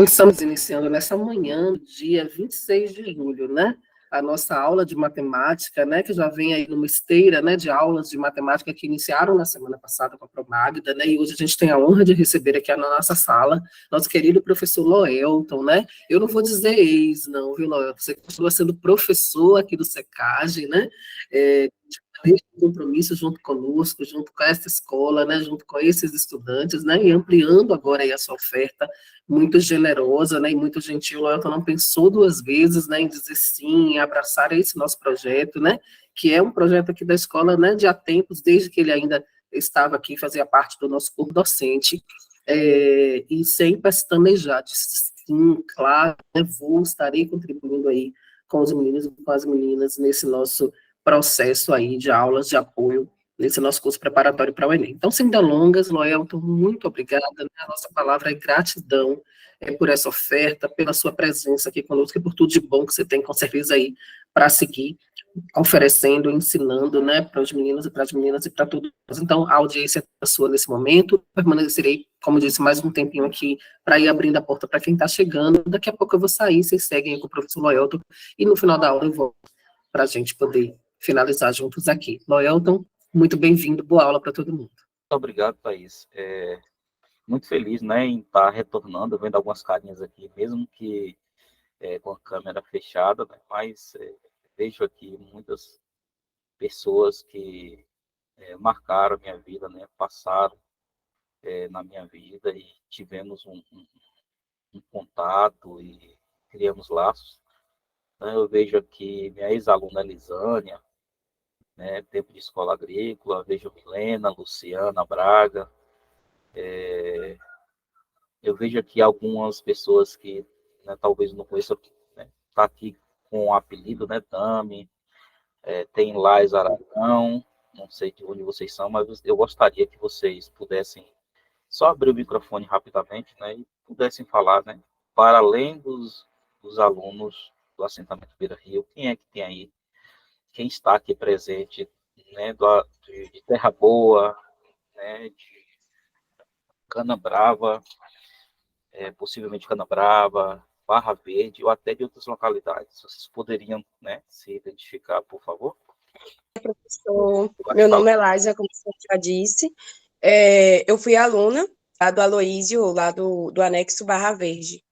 Estamos iniciando nessa manhã, dia 26 de julho, né? A nossa aula de matemática, né, que já vem aí numa esteira, né, de aulas de matemática que iniciaram na semana passada com a Promagda, né, e hoje a gente tem a honra de receber aqui na nossa sala nosso querido professor Loelton, né? Eu não vou dizer ex, não, viu, Loelton? Você continua sendo professor aqui do SECAGE, né? Esse compromisso junto conosco, junto com essa escola, né, junto com esses estudantes, né, e ampliando agora aí a sua oferta muito generosa, né, e muito gentil. O Elton não pensou duas vezes, né, em dizer sim, em abraçar esse nosso projeto, né, que é um projeto aqui da escola, né, de há tempos, desde que ele ainda estava aqui, fazia parte do nosso corpo docente, e sem pestanejar, disse sim, claro, né, estarei contribuindo aí com os meninos e com as meninas nesse nosso processo aí de aulas de apoio nesse nosso curso preparatório para o Enem. Então, sem delongas, Loelton, muito obrigada, né? A nossa palavra é gratidão por essa oferta, pela sua presença aqui conosco e por tudo de bom que você tem, com certeza, aí para seguir oferecendo, ensinando, né, para os meninos e para as meninas e para todos. Então, a audiência é sua nesse momento, permanecerei, como disse, mais um tempinho aqui para ir abrindo a porta para quem está chegando. Daqui a pouco eu vou sair, vocês seguem aí com o professor Loelton, e no final da aula eu volto para a gente poder finalizar juntos aqui. Loelton, muito bem-vindo, boa aula para todo mundo. Muito obrigado, Thaís. Muito feliz, né, em estar retornando, vendo algumas carinhas aqui, mesmo que com a câmera fechada, né, mas vejo aqui muitas pessoas que marcaram a minha vida, né, passaram na minha vida e tivemos um contato e criamos laços. Né, eu vejo aqui minha ex-aluna Elisânia, né, tempo de escola agrícola, vejo Milena, Luciana Braga, eu vejo aqui algumas pessoas que, né, talvez não conheçam, né, tá aqui com o apelido, né, Tami, tem Lais Aragão, não sei de onde vocês são, mas eu gostaria que vocês pudessem só abrir o microfone rapidamente, né, e pudessem falar, né, para além dos alunos do assentamento Beira Rio, quem é que tem aí, quem está aqui presente, né, de Terra Boa, né, de Cana Brava, possivelmente Canabrava, Barra Verde, ou até de outras localidades. Vocês poderiam, né, se identificar, por favor? Professor, meu nome é Laísa, como você já disse. Eu fui aluna lá do Aloísio, lá do anexo Barra Verde.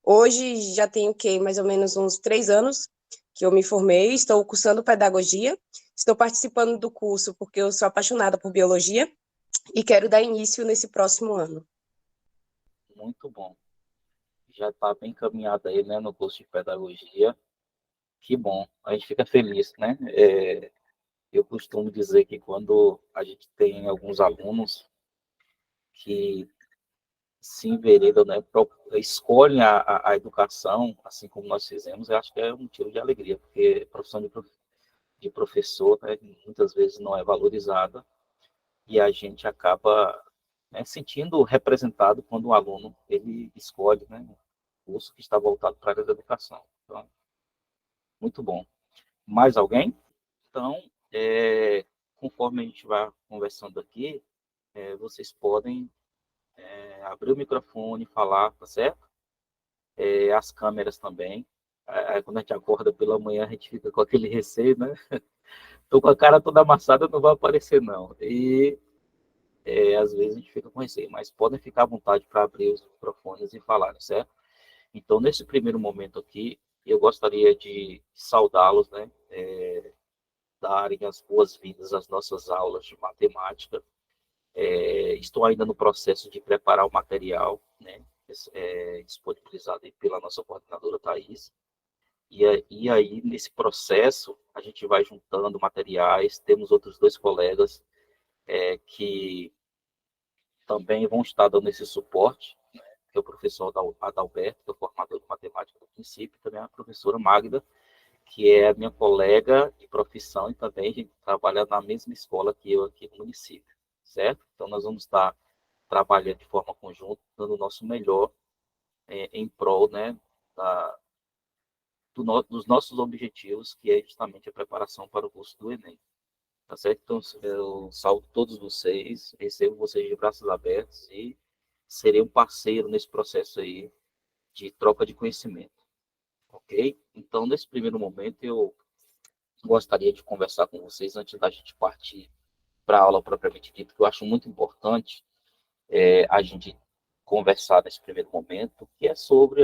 Hoje já tenho mais ou menos uns 3 anos que eu me formei, estou cursando pedagogia, estou participando do curso porque eu sou apaixonada por biologia e quero dar início nesse próximo ano. Muito bom. Já está bem encaminhado aí, né, no curso de pedagogia. Que bom, a gente fica feliz, né? Eu costumo dizer que quando a gente tem alguns alunos que se enveredam, né, escolhem a educação, assim como nós fizemos, eu acho que é um motivo de alegria, porque a profissão de professor, né, muitas vezes não é valorizada, e a gente acaba, né, sentindo representado quando um aluno ele escolhe, né, um curso que está voltado para a área da educação. Então, muito bom. Mais alguém? Então, conforme a gente vai conversando aqui, vocês podem abrir o microfone, falar, tá certo? As câmeras também. Quando a gente acorda pela manhã, a gente fica com aquele receio, né? Tô com a cara toda amassada, não vai aparecer, não. E às vezes a gente fica com receio, mas podem ficar à vontade para abrir os microfones e falar, certo? Então, nesse primeiro momento aqui, eu gostaria de saudá-los, né? Darem as boas-vindas às nossas aulas de matemática. Estou ainda no processo de preparar o material, né? Disponibilizado aí pela nossa coordenadora Thaís. E aí, nesse processo, a gente vai juntando materiais. Temos outros 2 colegas que também vão estar dando esse suporte, né, que é o professor Adalberto, que é o formador de matemática do princípio, e também a professora Magda, que é a minha colega de profissão e também a gente trabalha na mesma escola que eu aqui no município, certo? Então, nós vamos estar trabalhando de forma conjunta, dando o nosso melhor em prol, né, dos nossos objetivos, que é justamente a preparação para o curso do Enem. Tá certo? Então, eu saúdo todos vocês, recebo vocês de braços abertos e serei um parceiro nesse processo aí de troca de conhecimento, ok? Então, nesse primeiro momento, eu gostaria de conversar com vocês antes da gente partir para a aula propriamente dita, que eu acho muito importante a gente conversar nesse primeiro momento, que é sobre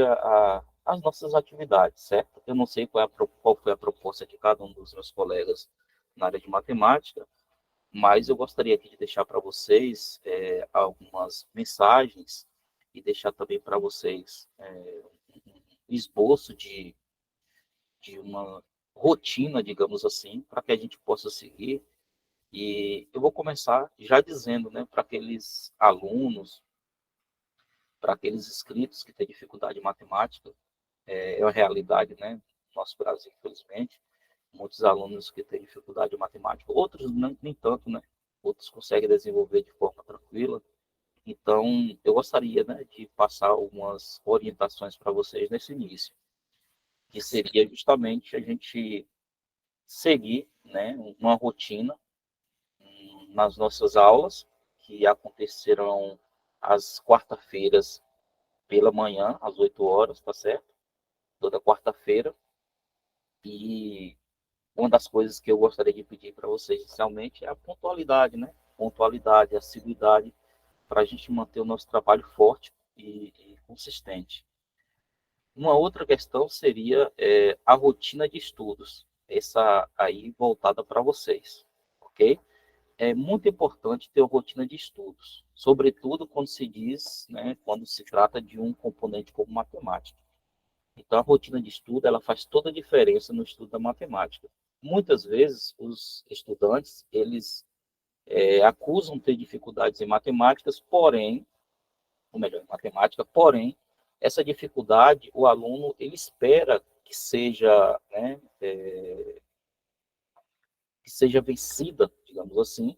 as nossas atividades, certo? Eu não sei qual foi a proposta de cada um dos meus colegas na área de matemática, mas eu gostaria aqui de deixar para vocês algumas mensagens e deixar também para vocês um esboço de uma rotina, digamos assim, para que a gente possa seguir. E eu vou começar já dizendo, né, para aqueles alunos, para aqueles inscritos que têm dificuldade em matemática, é uma realidade, né, no nosso Brasil, infelizmente, muitos alunos que têm dificuldade em matemática, outros nem tanto, né, outros conseguem desenvolver de forma tranquila. Então, eu gostaria, né, de passar algumas orientações para vocês nesse início, que seria justamente a gente seguir, né, uma rotina nas nossas aulas, que acontecerão às quarta-feiras pela manhã, às 8 horas, tá certo? Toda quarta-feira. E uma das coisas que eu gostaria de pedir para vocês inicialmente é a pontualidade, né? Pontualidade, assiduidade, para a gente manter o nosso trabalho forte e consistente. Uma outra questão seria a rotina de estudos, essa aí voltada para vocês, ok? É muito importante ter uma rotina de estudos, sobretudo quando se diz, né, quando se trata de um componente como matemática. Então, a rotina de estudo, ela faz toda a diferença no estudo da matemática. Muitas vezes, os estudantes, eles acusam ter dificuldades em matemáticas, porém, ou melhor, em matemática, porém, essa dificuldade, o aluno, ele espera que seja, né, que seja vencida, digamos assim,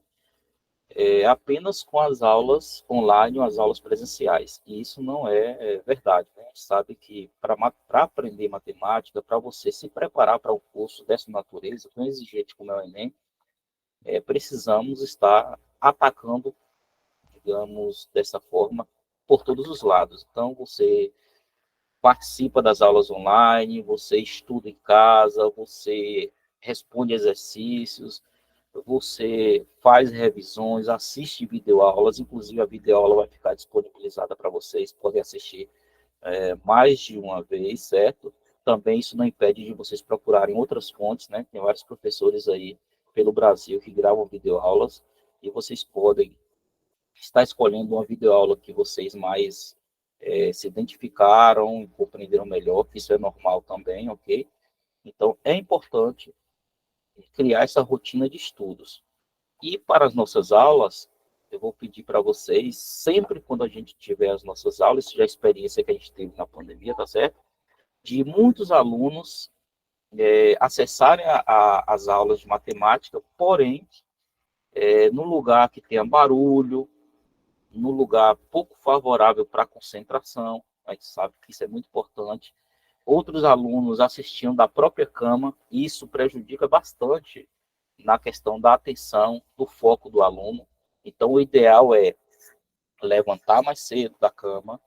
apenas com as aulas online ou as aulas presenciais. E isso não é verdade, né? A gente sabe que para aprender matemática, para você se preparar para um curso dessa natureza, tão exigente como é o Enem, precisamos estar atacando, digamos, dessa forma, por todos os lados. Então, você participa das aulas online, você estuda em casa, você responde exercícios, você faz revisões, assiste videoaulas, inclusive a videoaula vai ficar disponibilizada para vocês, podem assistir mais de uma vez, certo? Também isso não impede de vocês procurarem outras fontes, né? Tem vários professores aí pelo Brasil que gravam videoaulas e vocês podem estar escolhendo uma videoaula que vocês mais se identificaram e compreenderam melhor, que isso é normal também, ok? Então, é importante criar essa rotina de estudos. E para as nossas aulas, eu vou pedir para vocês, sempre quando a gente tiver as nossas aulas, isso já é a experiência que a gente teve na pandemia, tá certo? De muitos alunos acessarem as aulas de matemática, porém, no lugar que tenha barulho, no lugar pouco favorável para a concentração, a gente sabe que isso é muito importante. Outros alunos assistiam da própria cama, e isso prejudica bastante na questão da atenção, do foco do aluno. Então, o ideal é levantar mais cedo da cama,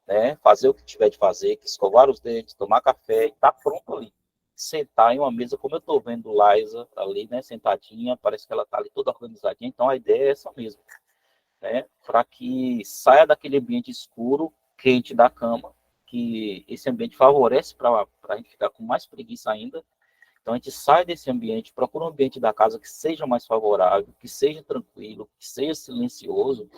né, fazer o que tiver de fazer, que escovar os dentes, tomar café e estar pronto ali. Sentar em uma mesa, como eu estou vendo Liza ali, né, sentadinha, parece que ela está ali toda organizadinha. Então, a ideia é essa mesmo, né, para que saia daquele ambiente escuro, quente da cama, que esse ambiente favorece para a gente ficar com mais preguiça ainda. Então, a gente sai desse ambiente, procura um ambiente da casa que seja mais favorável, que seja tranquilo, que seja silencioso,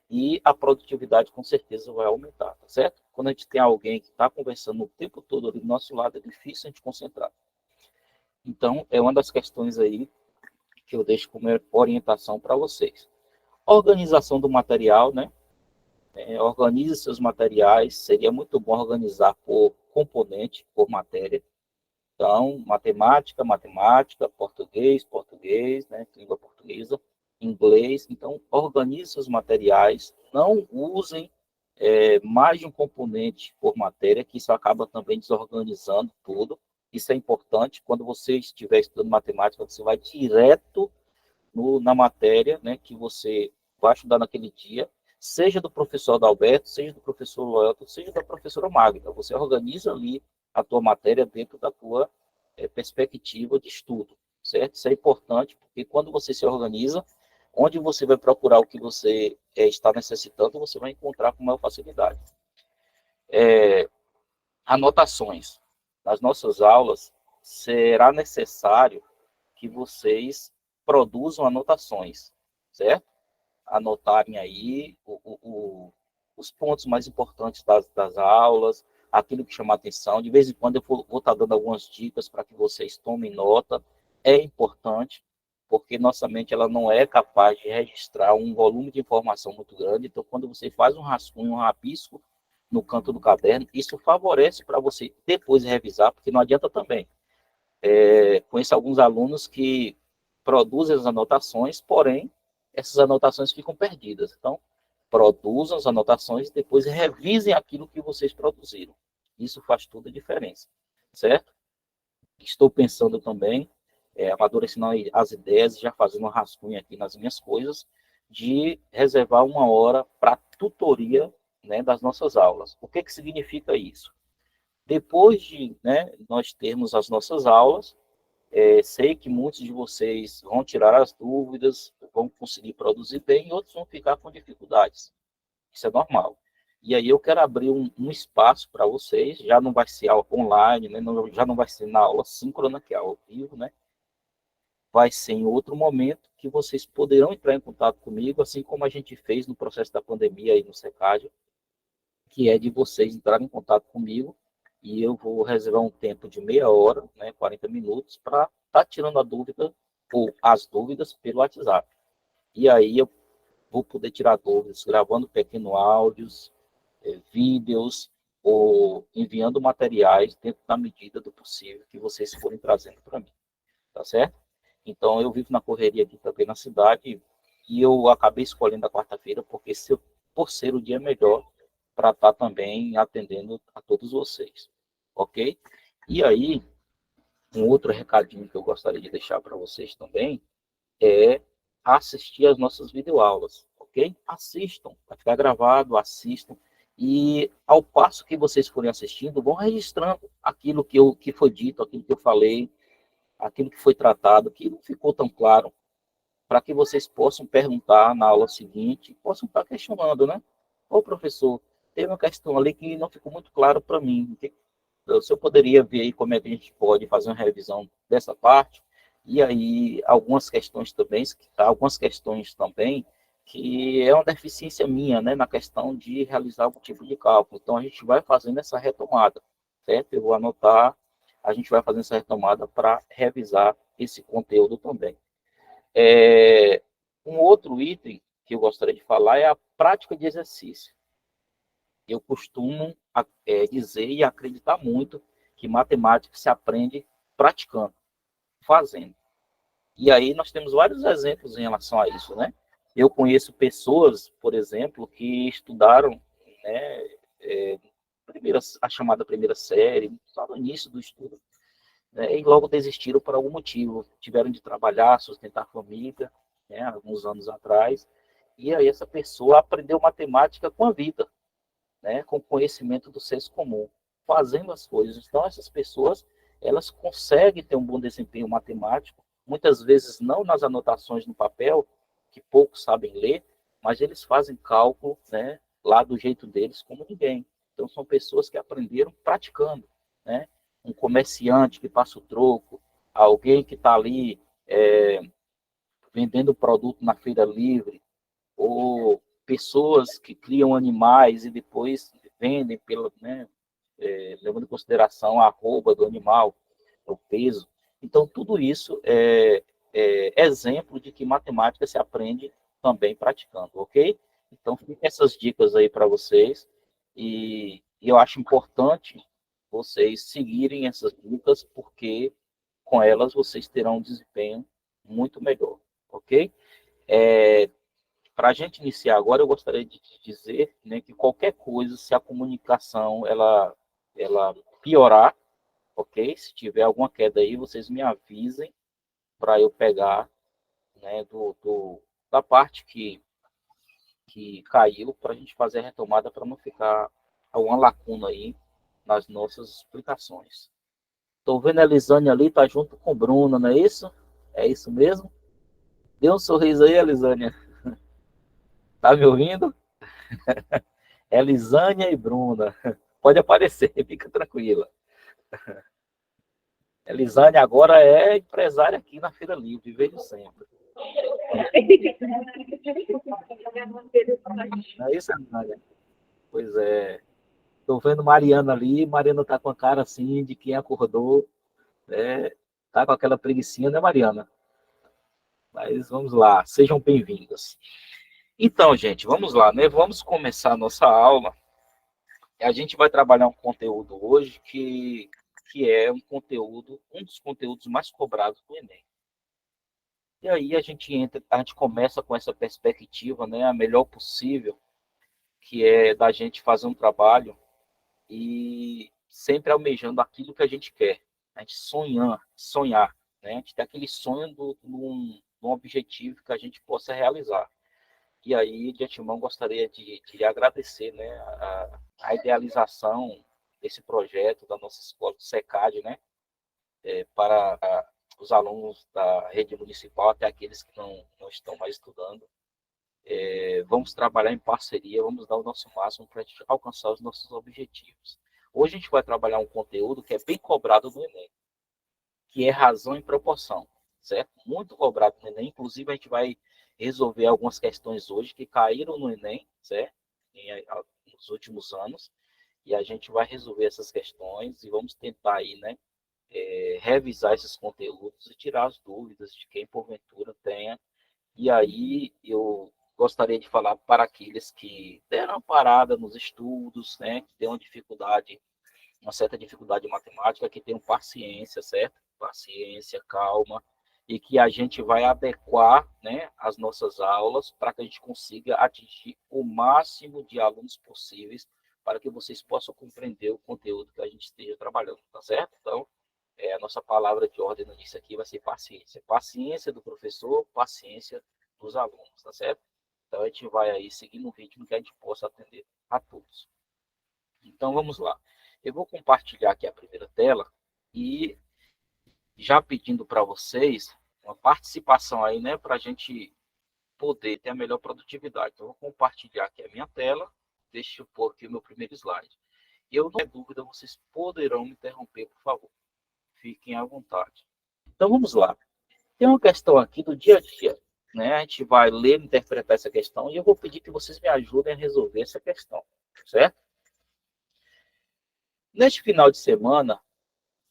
e a produtividade com certeza vai aumentar, tá certo? Quando a gente tem alguém que está conversando o tempo todo ali do nosso lado, é difícil a gente concentrar. Então, é uma das questões aí que eu deixo como orientação para vocês. Organização do material, né? Organize seus materiais, seria muito bom organizar por componente, por matéria. Então, matemática, matemática, português, português, né, língua portuguesa, inglês. Então, organize seus materiais, não usem mais de um componente por matéria, que isso acaba também desorganizando tudo. Isso é importante. Quando você estiver estudando matemática, você vai direto na matéria, né, que você vai estudar naquele dia, seja do professor Adalberto, seja do professor Loelton, seja da professora Magda. Você organiza ali a tua matéria dentro da tua perspectiva de estudo, certo? Isso é importante, porque quando você se organiza, onde você vai procurar o que você está necessitando, você vai encontrar com maior facilidade. Anotações. Nas nossas aulas, será necessário que vocês produzam anotações, certo? Anotarem aí os pontos mais importantes das aulas, aquilo que chama a atenção. De vez em quando eu vou estar dando algumas dicas para que vocês tomem nota. É importante, porque nossa mente ela não é capaz de registrar um volume de informação muito grande. Então, quando você faz um rascunho, um rabisco no canto do caderno, isso favorece para você depois revisar, porque não adianta também. Conheço alguns alunos que produzem as anotações, porém, essas anotações ficam perdidas. Então, produzam as anotações e depois revisem aquilo que vocês produziram. Isso faz toda a diferença, certo? Estou pensando também, amadurecendo as ideias, já fazendo um rascunho aqui nas minhas coisas, de reservar uma hora para tutoria, né, das nossas aulas. O que significa isso? Depois de, né, nós termos as nossas aulas, sei que muitos de vocês vão tirar as dúvidas, vão conseguir produzir bem, e outros vão ficar com dificuldades. Isso é normal. E aí eu quero abrir um espaço para vocês, já não vai ser online, né? Já não vai ser na aula síncrona, que é ao vivo, né? Vai ser em outro momento que vocês poderão entrar em contato comigo, assim como a gente fez no processo da pandemia aí no SECAD, que é de vocês entrarem em contato comigo e eu vou reservar um tempo de meia hora, né, 40 minutos, para estar tirando a dúvida ou as dúvidas pelo WhatsApp. E aí eu vou poder tirar dúvidas gravando pequenos áudios, vídeos ou enviando materiais dentro da medida do possível que vocês forem trazendo para mim, tá certo? Então eu vivo na correria aqui também na cidade e eu acabei escolhendo a quarta-feira porque por ser o dia melhor para estar também atendendo a todos vocês, ok? E aí, um outro recadinho que eu gostaria de deixar para vocês também é assistir as nossas videoaulas, ok? Assistam, vai ficar gravado, assistam. E ao passo que vocês forem assistindo, vão registrando aquilo que foi dito, aquilo que eu falei, aquilo que foi tratado, que não ficou tão claro, para que vocês possam perguntar na aula seguinte, possam estar questionando, né? Ô, professor, teve uma questão ali que não ficou muito claro para mim. O senhor poderia ver aí como é que a gente pode fazer uma revisão dessa parte? E aí, algumas questões também que é uma deficiência minha, né, na questão de realizar algum tipo de cálculo. Então, a gente vai fazendo essa retomada, certo? Eu vou anotar, a gente vai fazendo essa retomada para revisar esse conteúdo também. Um outro item que eu gostaria de falar é a prática de exercício. Eu costumo dizer e acreditar muito que matemática se aprende praticando, fazendo. E aí nós temos vários exemplos em relação a isso, né? Eu conheço pessoas, por exemplo, que estudaram, né, a chamada primeira série, só no início do estudo, né, e logo desistiram por algum motivo. Tiveram de trabalhar, sustentar a família, né, alguns anos atrás, e aí essa pessoa aprendeu matemática com a vida, né, com conhecimento do senso comum, fazendo as coisas. Então, essas pessoas, elas conseguem ter um bom desempenho matemático, muitas vezes não nas anotações no papel, que poucos sabem ler, mas eles fazem cálculo, né, lá do jeito deles, como ninguém. Então, são pessoas que aprenderam praticando, né? Um comerciante que passa o troco, alguém que está ali vendendo produto na feira livre, ou pessoas que criam animais e depois vendem né, levando em consideração a arroba do animal, o peso. Então, tudo isso é exemplo de que matemática se aprende também praticando, ok? Então, fica essas dicas aí para vocês, e eu acho importante vocês seguirem essas dicas, porque com elas vocês terão um desempenho muito melhor, ok? Para a gente iniciar agora, eu gostaria de te dizer, né, que qualquer coisa, se a comunicação ela piorar, ok? Se tiver alguma queda aí, vocês me avisem para eu pegar, né, da parte que que caiu, para a gente fazer a retomada, para não ficar alguma lacuna aí nas nossas explicações. Estou vendo a Elisânia ali, tá junto com o Bruno, não é isso? É isso mesmo? Dê um sorriso aí, Elisânia. Tá me ouvindo? Elisânia e Bruna. Pode aparecer, fica tranquila. Elisânia agora é empresária aqui na Feira Livre, vejo sempre. Não é isso, Elisânia? Pois é. Estou vendo Mariana ali, Mariana tá com a cara assim de quem acordou, né? Tá com aquela preguicinha, né, Mariana? Mas vamos lá, sejam bem-vindas. Então, gente, vamos lá, né? Vamos começar a nossa aula. A gente vai trabalhar um conteúdo hoje que é um dos conteúdos mais cobrados do Enem. E aí a gente começa com essa perspectiva, né, a melhor possível, que é da gente fazer um trabalho e sempre almejando aquilo que a gente quer. A gente sonhar, né? A gente tem aquele sonho de um objetivo que a gente possa realizar. E aí, de antemão, gostaria de lhe agradecer, né, a idealização desse projeto da nossa escola do SECAD, né, para os alunos da rede municipal, até aqueles que não estão mais estudando. Vamos trabalhar em parceria, vamos dar o nosso máximo para alcançar os nossos objetivos. Hoje a gente vai trabalhar um conteúdo que é bem cobrado no Enem, que é razão e proporção, certo? Muito cobrado no Enem, inclusive a gente vai resolver algumas questões hoje que caíram no Enem, certo? Nos últimos anos, e a gente vai resolver essas questões e vamos tentar aí, né, revisar esses conteúdos e tirar as dúvidas de quem porventura tenha. E aí eu gostaria de falar para aqueles que deram uma parada nos estudos, né, que têm uma certa dificuldade em matemática, que tenham paciência, certo? Paciência, calma, e que a gente vai adequar, né, as nossas aulas para que a gente consiga atingir o máximo de alunos possíveis para que vocês possam compreender o conteúdo que a gente esteja trabalhando, tá certo? Então, a nossa palavra de ordem nisso aqui vai ser paciência. Paciência do professor, paciência dos alunos, tá certo? Então, a gente vai aí seguindo um ritmo que a gente possa atender a todos. Então, vamos lá. Eu vou compartilhar aqui a primeira tela e já pedindo para vocês uma participação aí, né, para a gente poder ter a melhor produtividade. Então, eu vou compartilhar aqui a minha tela. Deixa eu pôr aqui o meu primeiro slide. E eu não tenho dúvida, vocês poderão me interromper, por favor. Fiquem à vontade. Então, vamos lá. Tem uma questão aqui do dia a dia, né? A gente vai ler e interpretar essa questão e eu vou pedir que vocês me ajudem a resolver essa questão, certo? Neste final de semana,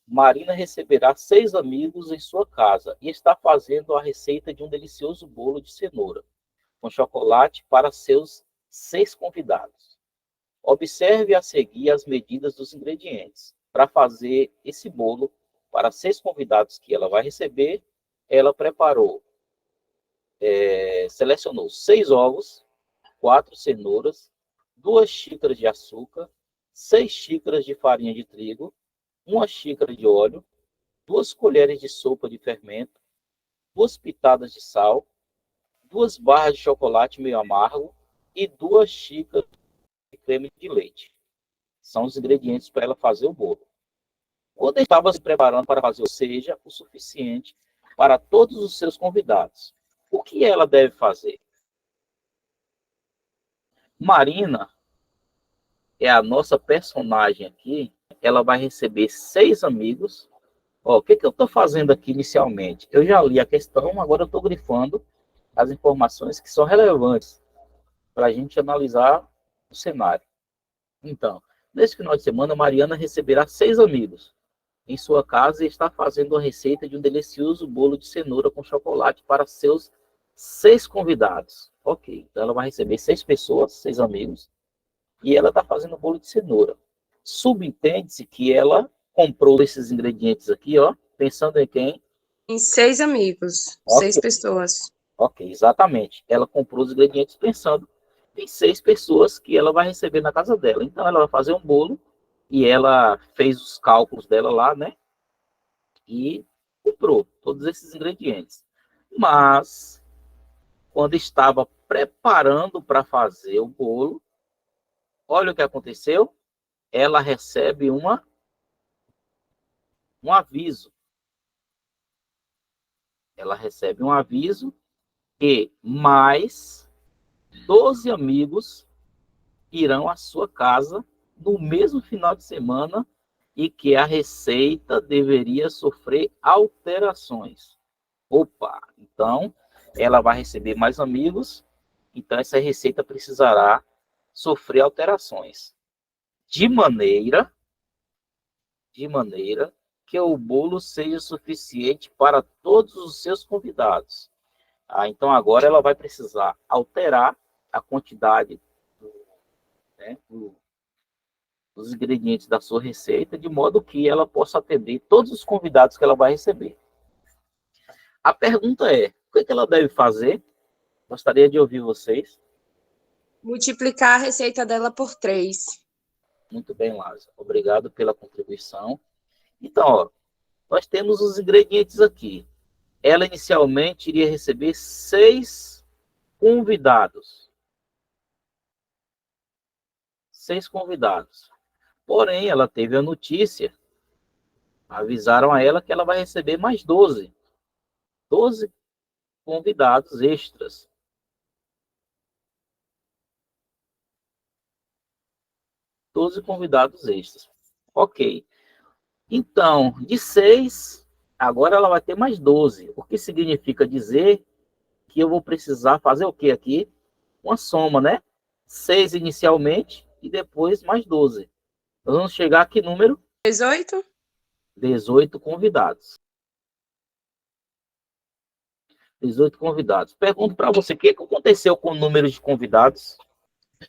Marina receberá 6 amigos em sua casa e está fazendo a receita de um delicioso bolo de cenoura com chocolate para seus 6 convidados. Observe a seguir as medidas dos ingredientes. Para fazer esse bolo para 6 convidados que ela vai receber, ela selecionou 6 ovos, 4 cenouras, 2 xícaras de açúcar, 6 xícaras de farinha de trigo, 1 xícara de óleo, 2 colheres de sopa de fermento, 2 pitadas de sal, 2 barras de chocolate meio amargo e 2 xícaras de creme de leite. São os ingredientes para ela fazer o bolo. Quando estava se preparando para fazer, seja o suficiente para todos os seus convidados, o que ela deve fazer? Marina é a nossa personagem aqui. Ela vai receber 6 amigos. Ó, o que eu estou fazendo aqui inicialmente? Eu já li a questão, agora eu estou grifando as informações que são relevantes para a gente analisar o cenário. Então, nesse final de semana, Mariana receberá 6 amigos em sua casa e está fazendo a receita de um delicioso bolo de cenoura com chocolate para seus 6 convidados. Ok, então ela vai receber 6 pessoas, 6 amigos, e ela está fazendo bolo de cenoura. Subentende-se que ela comprou esses ingredientes aqui, ó, pensando em quem? Em 6 amigos, Okay. 6 pessoas. Ok, exatamente. Ela comprou os ingredientes pensando em 6 pessoas que ela vai receber na casa dela. Então, ela vai fazer um bolo e ela fez os cálculos dela lá, né? E comprou todos esses ingredientes. Mas, quando estava preparando para fazer o bolo, olha o que aconteceu. Ela recebe um aviso. Ela recebe um aviso que mais 12 amigos irão à sua casa no mesmo final de semana e que a receita deveria sofrer alterações. Opa, então ela vai receber mais amigos, então essa receita precisará sofrer alterações. De maneira que o bolo seja suficiente para todos os seus convidados. Então agora ela vai precisar alterar a quantidade dos ingredientes da sua receita, de modo que ela possa atender todos os convidados que ela vai receber. A pergunta é, o que ela deve fazer? Gostaria de ouvir vocês. Multiplicar a receita dela por 3. Muito bem, Lázaro. Obrigado pela contribuição. Então, ó, nós temos os ingredientes aqui. Ela inicialmente iria receber 6 convidados. 6 convidados. Porém, ela teve a notícia, avisaram a ela que ela vai receber mais 12. 12 convidados extras. 12 convidados extras. Ok. Então, de 6, agora ela vai ter mais 12. O que significa dizer que eu vou precisar fazer o quê aqui? Uma soma, né? 6 inicialmente e depois mais 12. Nós vamos chegar aqui número? 18? 18 convidados. 18 convidados. Pergunto para você, o que aconteceu com o número de convidados?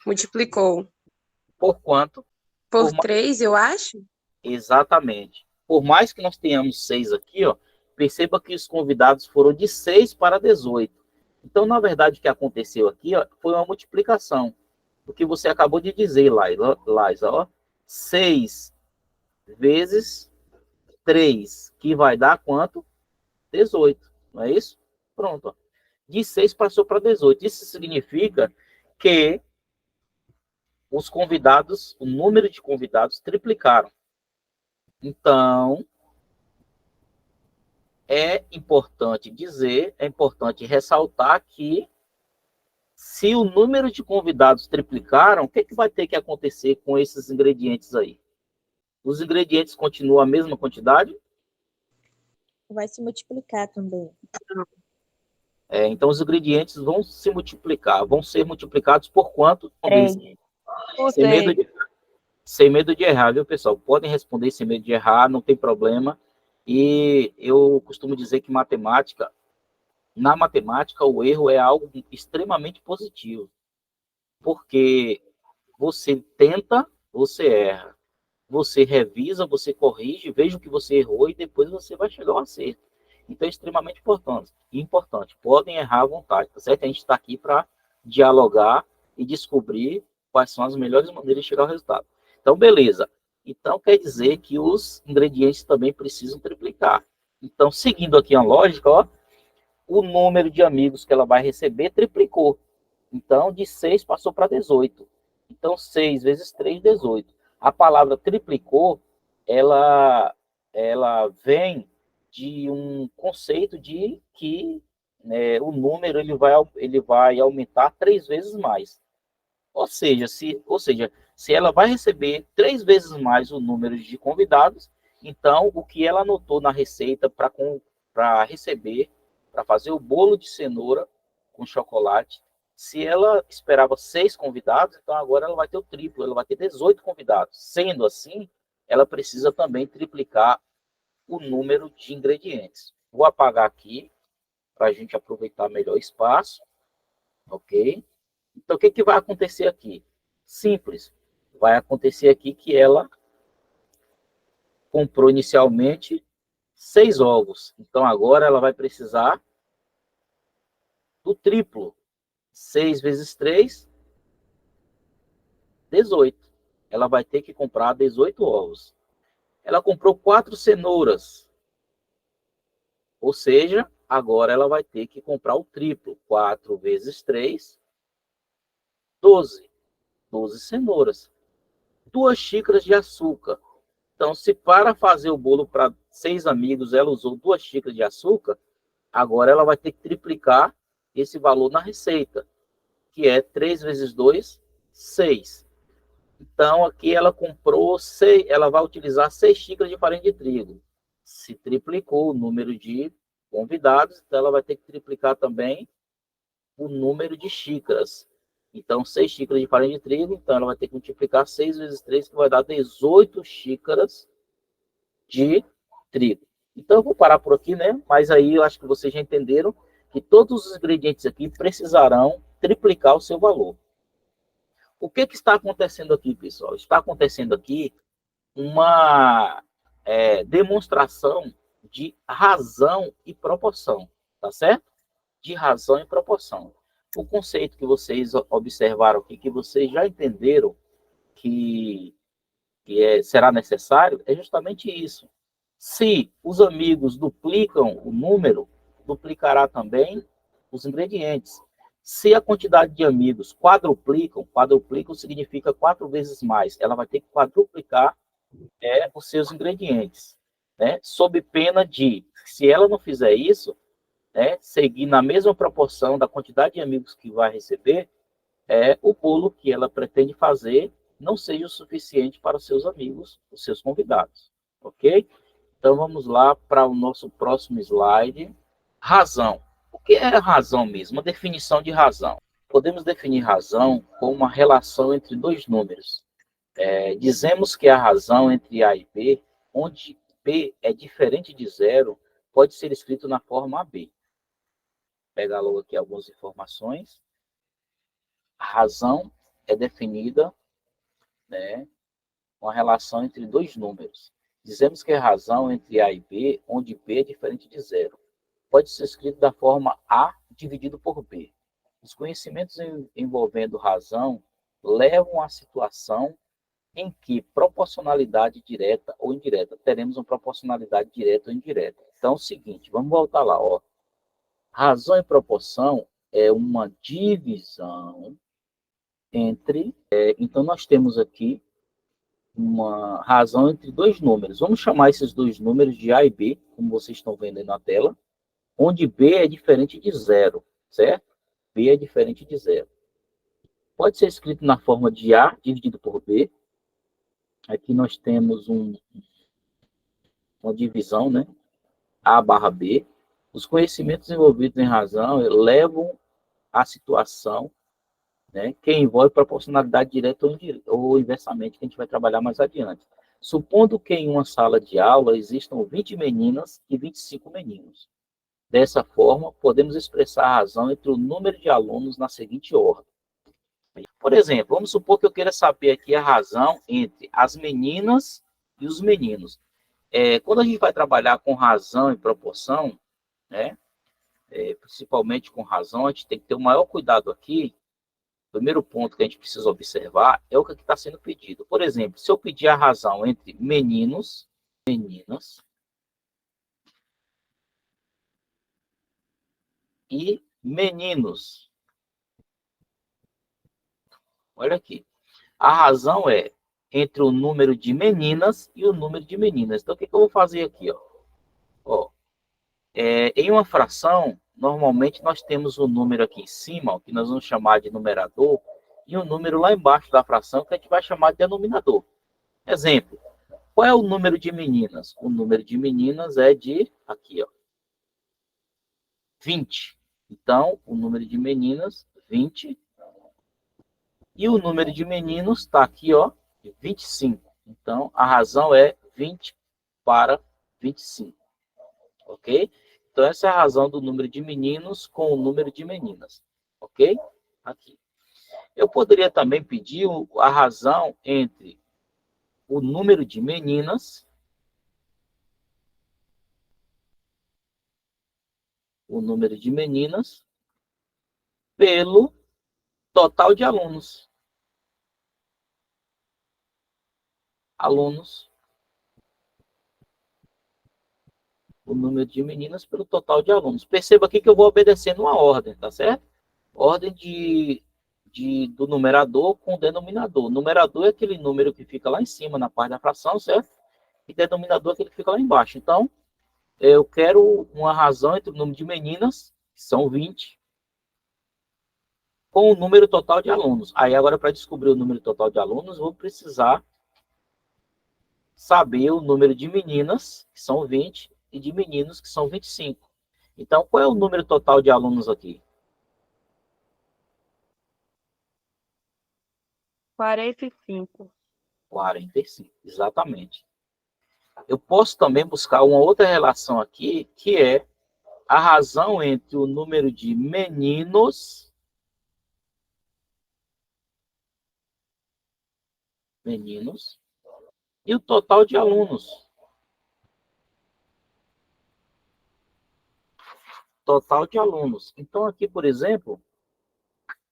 Multiplicou. Por quanto? Por 3, eu acho? Exatamente. Por mais que nós tenhamos 6 aqui, ó, perceba que os convidados foram de 6 para 18. Então, na verdade, o que aconteceu aqui, ó, foi uma multiplicação. O que você acabou de dizer, Laisa, ó, 6 vezes 3, que vai dar quanto? 18, não é isso? Pronto. Ó. De 6 passou para 18. Isso significa que os convidados, o número de convidados triplicaram. Então, é importante dizer, é importante ressaltar que se o número de convidados triplicaram, o que vai ter que acontecer com esses ingredientes aí? Os ingredientes continuam a mesma quantidade? Vai se multiplicar também. Então, os ingredientes vão se multiplicar. Vão ser multiplicados por quanto? 3. Sem medo de errar, viu, pessoal? Podem responder sem medo de errar, não tem problema. E eu costumo dizer que na matemática, o erro é algo extremamente positivo. Porque você tenta, você erra. Você revisa, você corrige, veja o que você errou e depois você vai chegar ao acerto. Então é extremamente importante. Podem errar à vontade, tá certo? A gente está aqui para dialogar e descobrir quais são as melhores maneiras de chegar ao resultado. Então, beleza. Então, quer dizer que os ingredientes também precisam triplicar. Então, seguindo aqui a lógica, ó, o número de amigos que ela vai receber triplicou. Então, de 6 passou para 18. Então, 6 vezes 3, 18. A palavra triplicou, ela vem de um conceito de que o número ele vai aumentar 3 vezes mais. Ou seja, se ela vai receber 3 vezes mais o número de convidados, então o que ela anotou na receita para receber, para fazer o bolo de cenoura com chocolate, se ela esperava 6 convidados, então agora ela vai ter o triplo, ela vai ter 18 convidados. Sendo assim, ela precisa também triplicar o número de ingredientes. Vou apagar aqui, para a gente aproveitar melhor o espaço. Ok? Então, o que vai acontecer aqui? Simples. Vai acontecer aqui que ela comprou inicialmente 6 ovos. Então, agora ela vai precisar do triplo. 6 vezes 3, 18. Ela vai ter que comprar 18 ovos. Ela comprou 4 cenouras. Ou seja, agora ela vai ter que comprar o triplo. 4 vezes 3, 12? 12 cenouras. 2 xícaras de açúcar. Então, se para fazer o bolo para 6 amigos, ela usou 2 xícaras de açúcar, agora ela vai ter que triplicar esse valor na receita, que é 3 vezes 2, 6. Então, aqui ela comprou, ela vai utilizar 6 xícaras de farinha de trigo. Se triplicou o número de convidados, então ela vai ter que triplicar também o número de xícaras. Então, 6 xícaras de farinha de trigo, então ela vai ter que multiplicar 6 vezes 3, que vai dar 18 xícaras de trigo. Então, eu vou parar por aqui, né? Mas aí eu acho que vocês já entenderam que todos os ingredientes aqui precisarão triplicar o seu valor. O que está acontecendo aqui, pessoal? Está acontecendo aqui uma demonstração de razão e proporção, tá certo? De razão e proporção. O conceito que vocês observaram aqui, que vocês já entenderam que será necessário, é justamente isso. Se os amigos duplicam o número, duplicará também os ingredientes. Se a quantidade de amigos quadruplicam significa 4 vezes mais. Ela vai ter que quadruplicar os seus ingredientes, né? Sob pena de, se ela não fizer isso, seguir na mesma proporção da quantidade de amigos que vai receber, o bolo que ela pretende fazer não seja o suficiente para os seus amigos, os seus convidados, ok? Então vamos lá para o nosso próximo slide. Razão. O que é razão mesmo? Uma definição de razão. Podemos definir razão como uma relação entre 2 números. Dizemos que a razão entre A e B, onde B é diferente de 0, pode ser escrito na forma AB. Pegar logo aqui algumas informações. A razão é definida, com a relação entre 2 números. Dizemos que a razão entre A e B, onde B é diferente de 0, pode ser escrito da forma A dividido por B. Os conhecimentos envolvendo razão levam à situação em que proporcionalidade direta ou indireta, teremos uma proporcionalidade direta ou indireta. Então, é o seguinte, vamos voltar lá, ó. Razão e proporção é uma divisão entre... então, nós temos aqui uma razão entre 2 números. Vamos chamar esses 2 números de A e B, como vocês estão vendo aí na tela, onde B é diferente de 0, certo? B é diferente de 0. Pode ser escrito na forma de A dividido por B. Aqui nós temos uma divisão, né? A barra B. Os conhecimentos envolvidos em razão levam à situação, que envolve proporcionalidade direta ou inversamente, que a gente vai trabalhar mais adiante. Supondo que em uma sala de aula existam 20 meninas e 25 meninos. Dessa forma, podemos expressar a razão entre o número de alunos na seguinte ordem. Por exemplo, vamos supor que eu queira saber aqui a razão entre as meninas e os meninos. Quando a gente vai trabalhar com razão e proporção, principalmente com razão, a gente tem que ter o maior cuidado aqui. O primeiro ponto que a gente precisa observar é o que está sendo pedido. Por exemplo, se eu pedir a razão entre meninos, meninas e meninos. Olha aqui. A razão é entre o número de meninas e o número de meninas. Então, o que eu vou fazer aqui? Em uma fração, normalmente nós temos um número aqui em cima, que nós vamos chamar de numerador, e um número lá embaixo da fração, que a gente vai chamar de denominador. Exemplo, qual é o número de meninas? O número de meninas é de, aqui, 20. Então, o número de meninas, 20. E o número de meninos está aqui, 25. Então, a razão é 20 para 25. Ok? Então, essa é a razão do número de meninos com o número de meninas. Ok? Aqui. Eu poderia também pedir a razão entre o número de meninas, pelo total de alunos. O número de meninas pelo total de alunos. Perceba aqui que eu vou obedecendo uma ordem, tá certo? Ordem de do numerador com o denominador. O numerador é aquele número que fica lá em cima, na parte da fração, certo? E denominador é aquele que fica lá embaixo. Então, eu quero uma razão entre o número de meninas, que são 20, com o número total de alunos. Aí, agora, para descobrir o número total de alunos, vou precisar saber o número de meninas, que são 20, e de meninos, que são 25. Então, qual é o número total de alunos aqui? 45. 45, exatamente. Eu posso também buscar uma outra relação aqui, que é a razão entre o número de meninos e o total de alunos. Total de alunos. Então, aqui, por exemplo,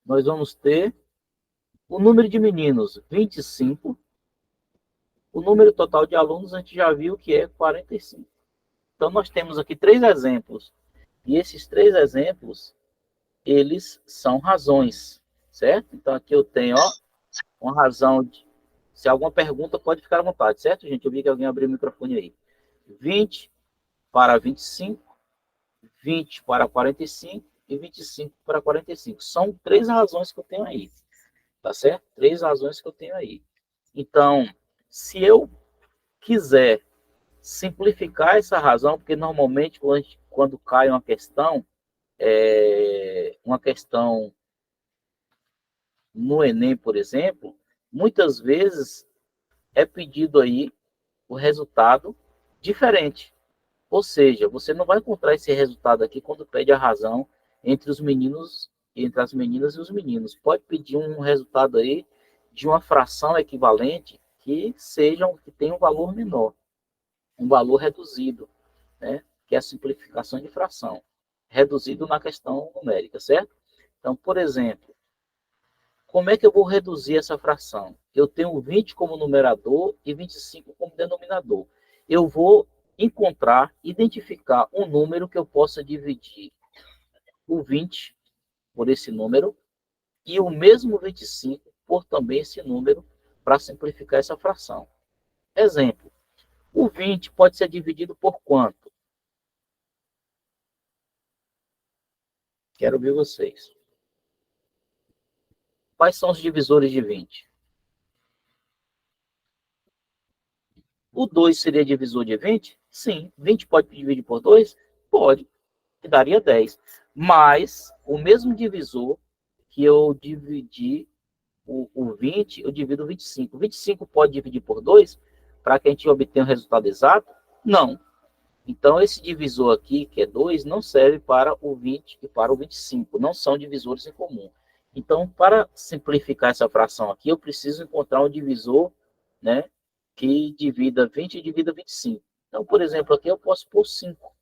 nós vamos ter o número de meninos, 25. O número total de alunos, a gente já viu que é 45. Então, nós temos aqui 3 exemplos. E esses 3 exemplos, eles são razões, certo? Então, aqui eu tenho, ó, uma razão de... Se alguma pergunta, pode ficar à vontade, certo, gente? Eu vi que alguém abriu o microfone aí. 20 para 25, 20 para 45 e 25 para 45. São 3 razões que eu tenho aí, tá certo? 3 razões que eu tenho aí. Então, se eu quiser simplificar essa razão, porque normalmente quando cai uma questão no Enem, por exemplo, muitas vezes é pedido aí o resultado diferente. Ou seja, você não vai encontrar esse resultado aqui quando pede a razão entre os meninos, entre as meninas e os meninos. Pode pedir um resultado aí de uma fração equivalente que tenha um valor menor, um valor reduzido, né? Que é a simplificação de fração, reduzido na questão numérica, certo? Então, por exemplo, como é que eu vou reduzir essa fração? Eu tenho 20 como numerador e 25 como denominador. Eu vou identificar um número que eu possa dividir o 20 por esse número e o mesmo 25 por também esse número para simplificar essa fração. Exemplo, o 20 pode ser dividido por quanto? Quero ver vocês. Quais são os divisores de 20? O 2 seria divisor de 20? Sim. 20 pode dividir por 2? Pode. Que daria 10. Mas o mesmo divisor que eu dividi o 20, eu divido o 25. 25 pode dividir por 2 para que a gente obtenha o resultado exato? Não. Então, esse divisor aqui, que é 2, não serve para o 20 e para o 25. Não são divisores em comum. Então, para simplificar essa fração aqui, eu preciso encontrar um divisor, né, que divida 20 e divida 25. Então, por exemplo, aqui eu posso pôr 5.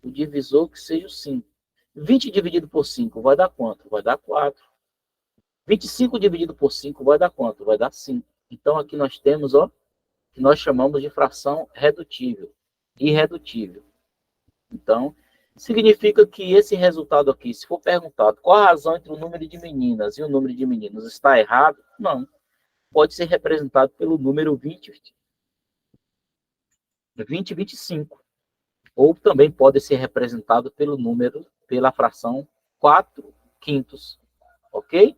O divisor que seja o 5. 20 dividido por 5 vai dar quanto? Vai dar 4. 25 dividido por 5 vai dar quanto? Vai dar 5. Então, aqui nós temos, ó, que nós chamamos de fração redutível, irredutível. Então, significa que esse resultado aqui, se for perguntado qual a razão entre o número de meninas e o número de meninos está errado, não. Pode ser representado pelo número 20 e 25. Ou também pode ser representado pela fração 4/5. Ok?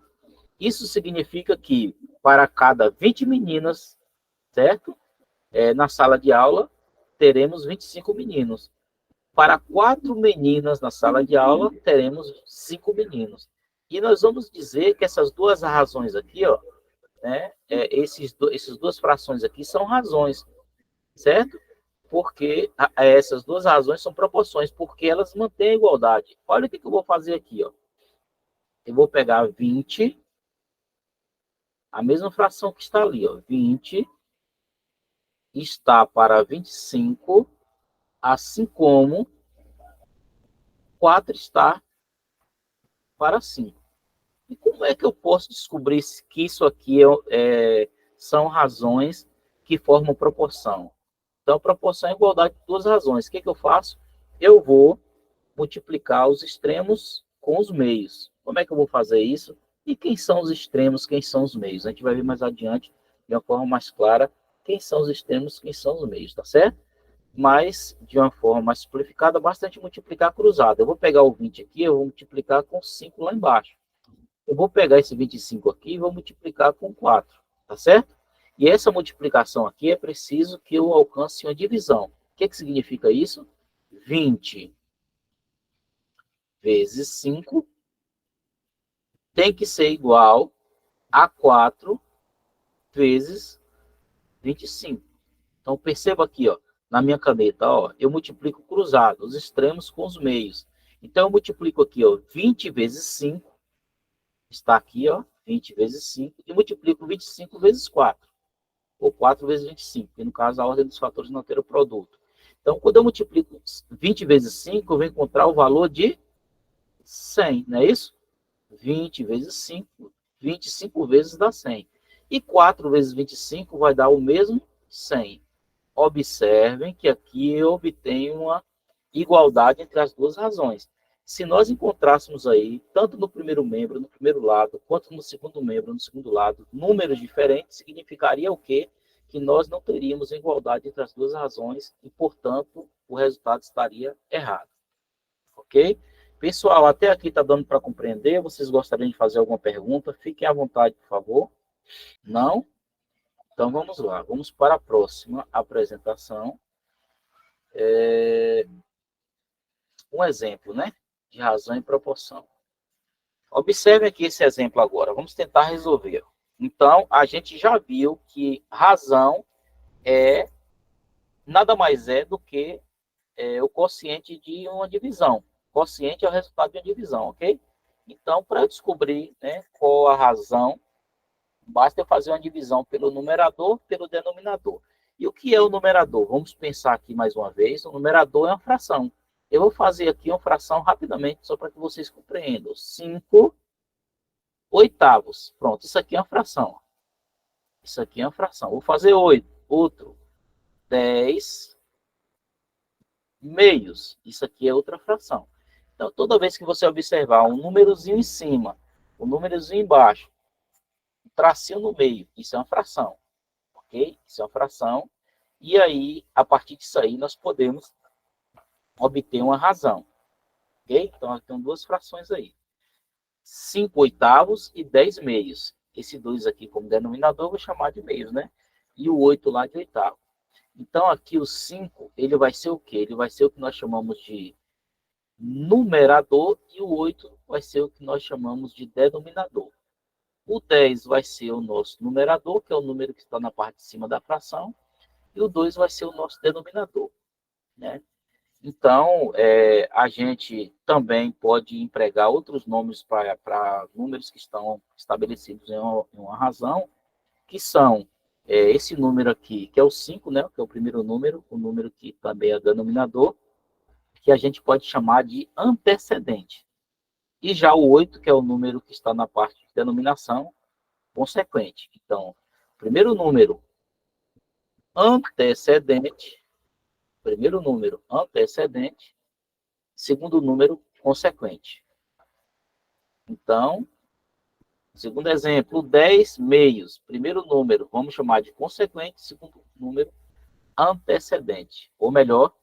Isso significa que para cada 20 meninas, certo? Na sala de aula, teremos 25 meninos. Para 4 meninas na sala de aula, teremos 5 meninos. E nós vamos dizer que essas duas razões aqui, ó, né, essas duas frações aqui são razões, certo? Porque essas duas razões são proporções, porque elas mantêm a igualdade. Olha o que eu vou fazer aqui, ó. Eu vou pegar 20, a mesma fração que está ali, ó, 20 está para 25, assim como 4 está para 5. E como é que eu posso descobrir que isso aqui são razões que formam proporção? Então, proporção é igualdade de duas razões. O que eu faço? Eu vou multiplicar os extremos com os meios. Como é que eu vou fazer isso? E quem são os extremos, quem são os meios? A gente vai ver mais adiante, de uma forma mais clara, quem são os extremos, quem são os meios, tá certo? Mas, de uma forma mais simplificada, basta a gente multiplicar cruzado. Eu vou pegar o 20 aqui, eu vou multiplicar com 5 lá embaixo. Eu vou pegar esse 25 aqui e vou multiplicar com 4, tá certo? E essa multiplicação aqui é preciso que eu alcance uma divisão. O que significa isso? 20 vezes 5 tem que ser igual a 4 vezes 25. Então, perceba aqui, ó, na minha caneta, ó, eu multiplico cruzado, os extremos com os meios. Então, eu multiplico aqui, ó, 20 vezes 5, está aqui, ó, 20 vezes 5, e multiplico 25 vezes 4, ou 4 vezes 25, que no caso a ordem dos fatores não altera o produto. Então, quando eu multiplico 20 vezes 5, eu vou encontrar o valor de 100, não é isso? 20 vezes 5, 25 vezes dá 100. E 4 vezes 25 vai dar o mesmo 100. Observem que aqui eu obtenho uma igualdade entre as duas razões. Se nós encontrássemos aí, tanto no primeiro membro, no primeiro lado, quanto no segundo membro, no segundo lado, números diferentes, significaria o quê? Que nós não teríamos igualdade entre as duas razões e, portanto, o resultado estaria errado. Ok? Pessoal, até aqui está dando para compreender? Vocês gostariam de fazer alguma pergunta? Fiquem à vontade, por favor. Não? Então, vamos lá. Vamos para a próxima apresentação. Um exemplo, né? De razão e proporção. Observe aqui esse exemplo agora. Vamos tentar resolver. Então, a gente já viu que razão nada mais é do que o quociente de uma divisão. Quociente é o resultado de uma divisão, ok? Então, para eu descobrir, né, qual a razão, basta eu fazer uma divisão pelo numerador, pelo denominador. E o que é o numerador? Vamos pensar aqui mais uma vez. O numerador é uma fração. Eu vou fazer aqui uma fração rapidamente, só para que vocês compreendam. 5 oitavos. Pronto, isso aqui é uma fração. Isso aqui é uma fração. Vou fazer 8. Outro. 10 meios. Isso aqui é outra fração. Então, toda vez que você observar um númerozinho em cima, um númerozinho embaixo, um tracinho no meio, isso é uma fração. Ok? Isso é uma fração. E aí, a partir disso aí, nós podemos obter uma razão. Ok? Então, tem duas frações aí. 5 oitavos e 10 meios. Esse 2 aqui como denominador, eu vou chamar de meios, né? E o 8 lá de oitavo. Então, aqui o 5, ele vai ser o quê? Ele vai ser o que nós chamamos de numerador e o 8 vai ser o que nós chamamos de denominador. O 10 vai ser o nosso numerador, que é o número que está na parte de cima da fração, e o 2 vai ser o nosso denominador, né? Então, a gente também pode empregar outros nomes para números que estão estabelecidos em uma razão, que são esse número aqui, que é o 5, né, que é o primeiro número, o número que também é denominador, que a gente pode chamar de antecedente. E já o 8, que é o número que está na parte de denominação, consequente. Então, primeiro número antecedente, segundo número consequente. Então, segundo exemplo, 10 meios. Primeiro número, vamos chamar de consequente, segundo número, antecedente. Ou melhor,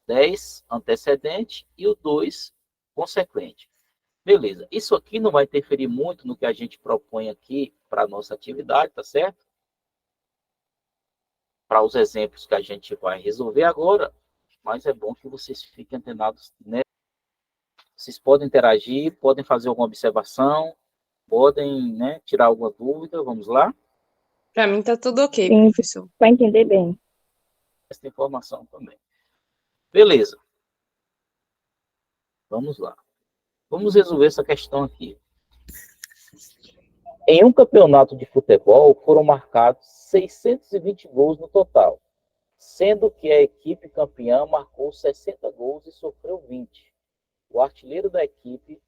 10 antecedente e o 2 consequente. Beleza. Isso aqui não vai interferir muito no que a gente propõe aqui para a nossa atividade, tá certo? Para os exemplos que a gente vai resolver agora, mas é bom que vocês fiquem antenados, né? Vocês podem interagir, podem fazer alguma observação, podem, né, tirar alguma dúvida. Vamos lá? Para mim tá tudo ok, Sim, professor. para entender bem. Essa informação também. Beleza. Vamos lá. Vamos resolver essa questão aqui. Em um campeonato de futebol, foram marcados 620 gols no total, sendo que a equipe campeã marcou 60 gols e sofreu 20. O artilheiro da equipe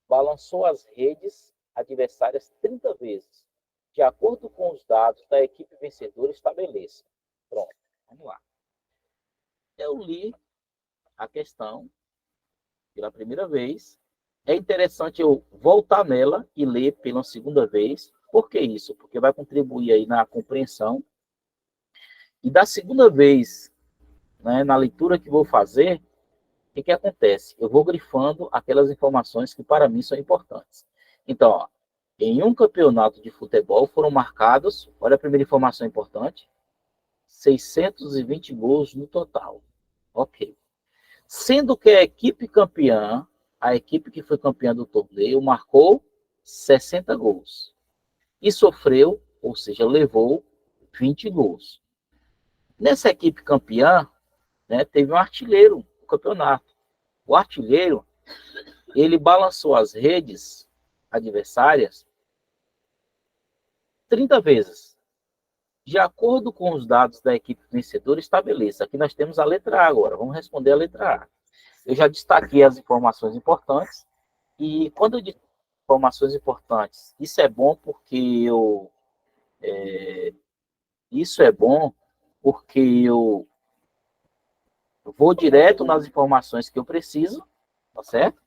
balançou as redes adversárias 30 vezes. De acordo com os dados da equipe vencedora, estabeleça. Pronto, vamos lá. Eu li a questão pela primeira vez é interessante eu voltar nela e ler pela segunda vez. Por que isso? Porque vai contribuir aí na compreensão. E da segunda vez, né, na leitura que vou fazer, o que acontece? Eu vou grifando aquelas informações que para mim são importantes. Então, ó, em um campeonato de futebol foram marcados, olha a primeira informação importante, 620 gols no total. Ok. Sendo que a equipe campeã, a equipe que foi campeã do torneio, marcou 60 gols. E sofreu, ou seja, levou 20 gols. Nessa equipe campeã, né, teve um artilheiro do campeonato. O artilheiro, ele balançou as redes adversárias 30 vezes. De acordo com os dados da equipe vencedora, estabeleça. Aqui nós temos a letra A agora. Vamos responder a letra A. Eu já destaquei as informações importantes. E quando eu digo informações importantes, isso é bom porque eu vou direto nas informações que eu preciso, tá certo?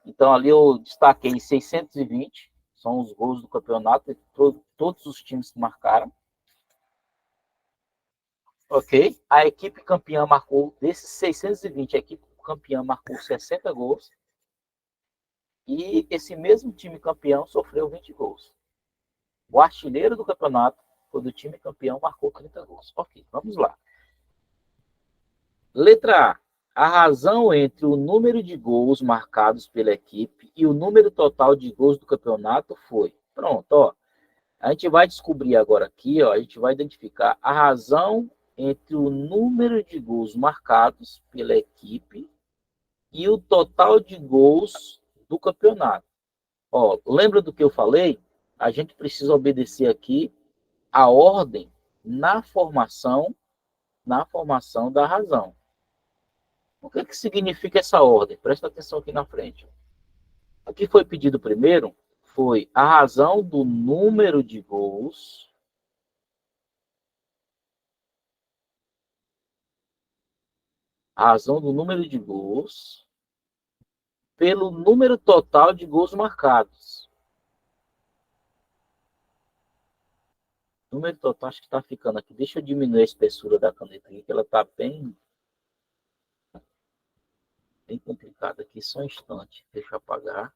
Então, ali eu destaquei 620, são os gols do campeonato, todos os times que marcaram. Ok? A equipe campeã marcou, desses 620, a equipe campeã marcou 60 gols. E esse mesmo time campeão sofreu 20 gols. O artilheiro do campeonato foi do time campeão, marcou 30 gols. Ok, vamos lá. Letra A. A razão entre o número de gols marcados pela equipe e o número total de gols do campeonato foi. Pronto, ó. A gente vai descobrir agora aqui, ó, a gente vai identificar a razão entre o número de gols marcados pela equipe e o total de gols do campeonato. Ó, lembra do que eu falei? A gente precisa obedecer aqui a ordem na formação da razão. O que significa essa ordem? Presta atenção aqui na frente. O que foi pedido primeiro foi a razão do número de gols pelo número total de gols marcados. O número total acho que está ficando aqui. Deixa eu diminuir a espessura da caneta aqui, que ela está bem complicada aqui. Só um instante. Deixa eu apagar